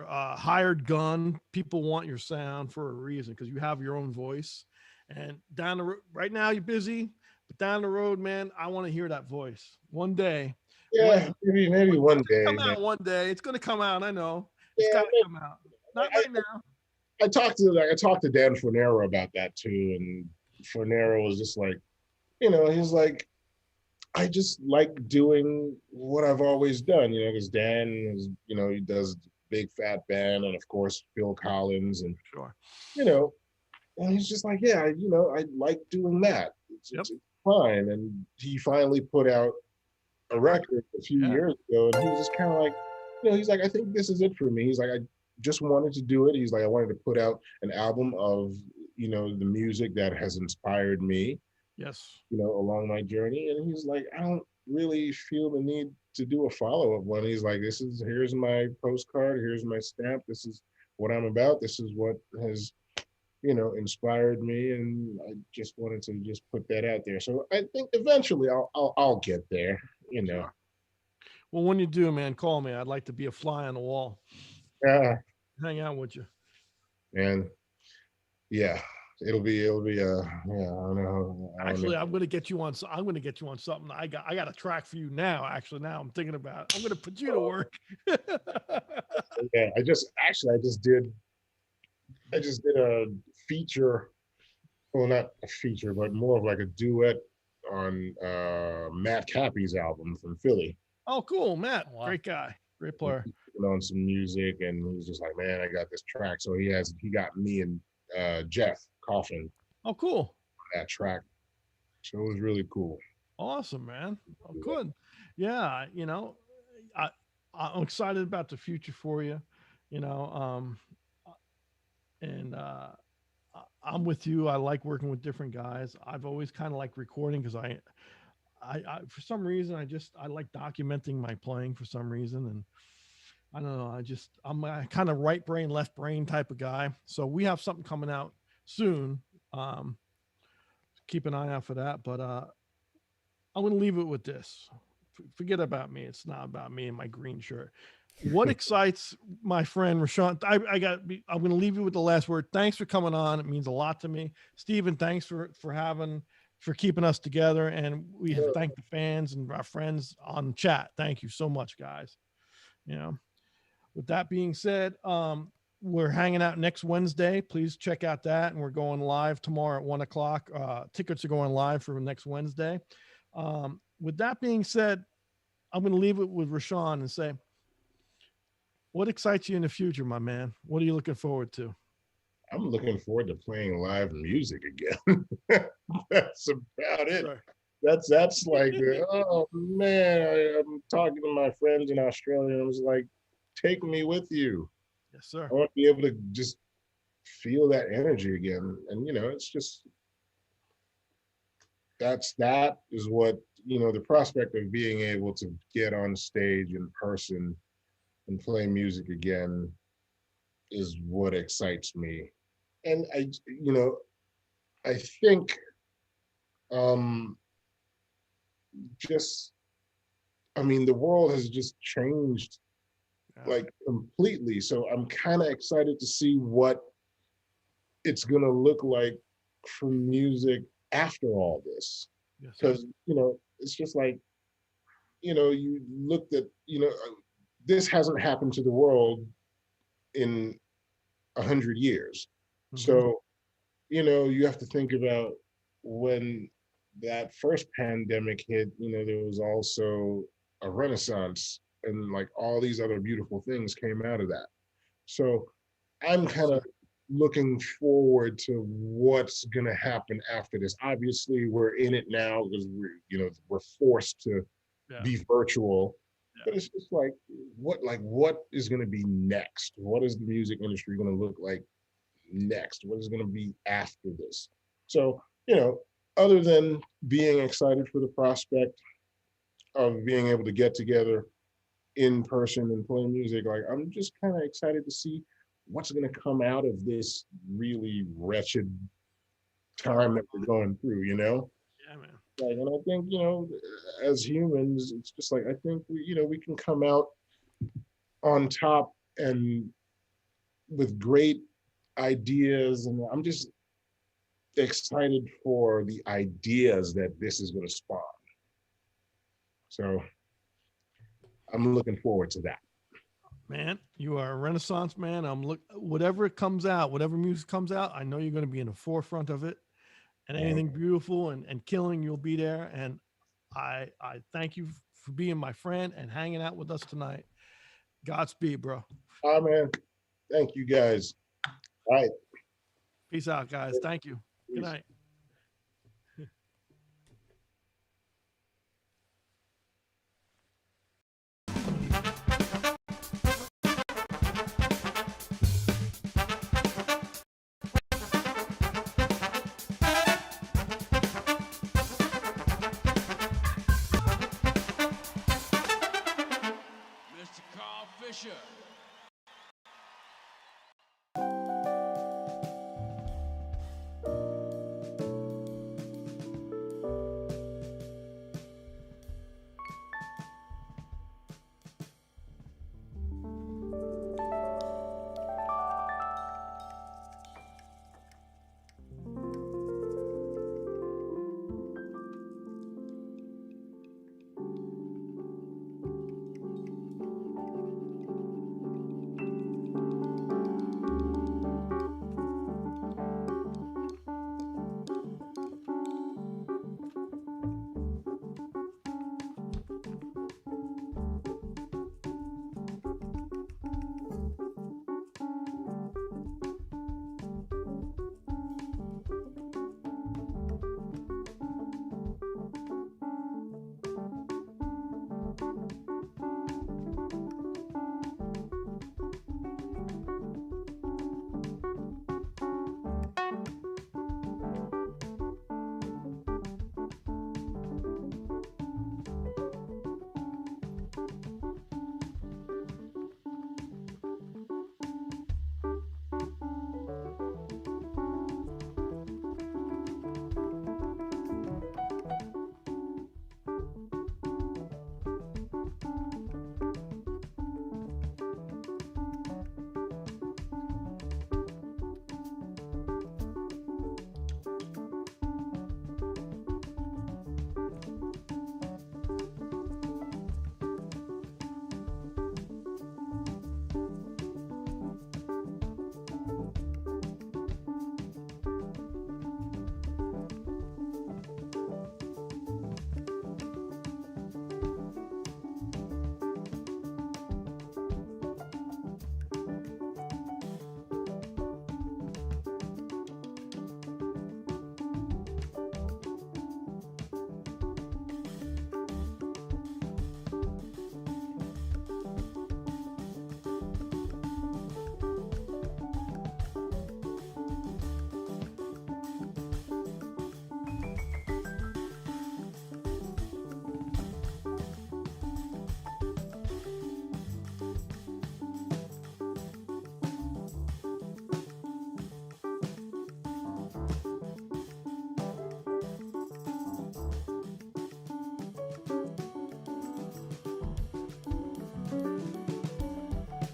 a hired gun. People want your sound for a reason because you have your own voice, And down the road, right now you're busy, but down the road, man, I want to hear that voice one day. Yeah, maybe one It's day, gonna come man. out one day. It's gonna come out. I know. It's Yeah, got to come out. Not I, right now. I talked to Dan Fornero about that too, and Fornero was just like, he's like, I just like doing what I've always done, because Dan is, he does Big Fat Band and of course Phil Collins and Sure. you know, and he's just like, yeah, I like doing that. Yep. It's fine. And he finally put out a record a few Yeah. years ago, and he was just kind of like, he's like, I think this is it for me. He's like, I just wanted to do it. He's like, I wanted to put out an album of, the music that has inspired me, Yes. along my journey. And he's like, I don't really feel the need to do a follow-up one. He's like, here's my postcard, here's my stamp, this is what I'm about, this is what has inspired me, and I just wanted to just put that out there. So I think eventually I'll get there. Sure. Well, when you do, man, call me. I'd like to be a fly on the wall. Yeah, Hang out with you. and yeah, it'll be yeah. I don't know. Actually, I'm gonna get you on. I'm gonna get you on something. I got a track for you now. Actually, now I'm thinking about it. I'm gonna put you to work. Yeah, I just did a feature. Well, not a feature, but more of like a duet on Matt Cappy's album from Philly. Oh, cool, Matt. Wow. Great guy. Great player. On some music, and he was just like, man, I got this track. So he got me and Jeff Coffin Oh, cool. on that track. So it was really cool. Awesome, man. Oh, good. Yeah, I'm excited about the future for you. And I'm with you. I like working with different guys. I've always kind of liked recording because I for some reason I like documenting my playing for some reason, and I don't know. I'm a kind of right brain, left brain type of guy. So we have something coming out soon. Keep an eye out for that. But I'm going to leave it with this. Forget about me. It's not about me and my green shirt. What excites my friend Rashawn? I'm going to leave you with the last word. Thanks for coming on. It means a lot to me. Stephen, thanks for keeping us together. And we thank the fans and our friends on chat. Thank you so much, guys. With that being said, we're hanging out next Wednesday. Please check out that. And we're going live tomorrow at 1:00. Tickets are going live for next Wednesday. With that being said, I'm going to leave it with Rashawn and say, what excites you in the future, my man? What are you looking forward to? I'm looking forward to playing live music again. That's about it. Sure. That's like, oh man, I'm talking to my friends in Australia. I was like, take me with you. Yes, sir. I want to be able to just feel that energy again. And, it's just, that is what, the prospect of being able to get on stage in person and play music again is what excites me. And I think the world has just changed like completely. So I'm kind of excited to see what it's gonna look like for music after all this. Because it's just like, you looked at, this hasn't happened to the world in 100 years. Mm-hmm. So, you have to think about when that first pandemic hit, there was also a renaissance and like all these other beautiful things came out of that. So I'm kind of looking forward to what's going to happen after this. Obviously we're in it now because we're forced to be virtual, but it's just like what is going to be next? What is the music industry going to look like next? What is going to be after this? So, other than being excited for the prospect of being able to get together in person and play music, like I'm just kind of excited to see what's going to come out of this really wretched time that we're going through, Yeah, man. Like, and I think, as humans, it's just like, I think we can come out on top and with great ideas. And excited for the ideas that this is going to spawn. So I'm looking forward to that. Man, you are a Renaissance man. Whatever it comes out, whatever music comes out, I know you're going to be in the forefront of it. And anything beautiful and killing, you'll be there. And I thank you for being my friend and hanging out with us tonight. Godspeed, bro. Oh, man. Thank you, guys. All right. Peace out, guys. Thank you. Good night.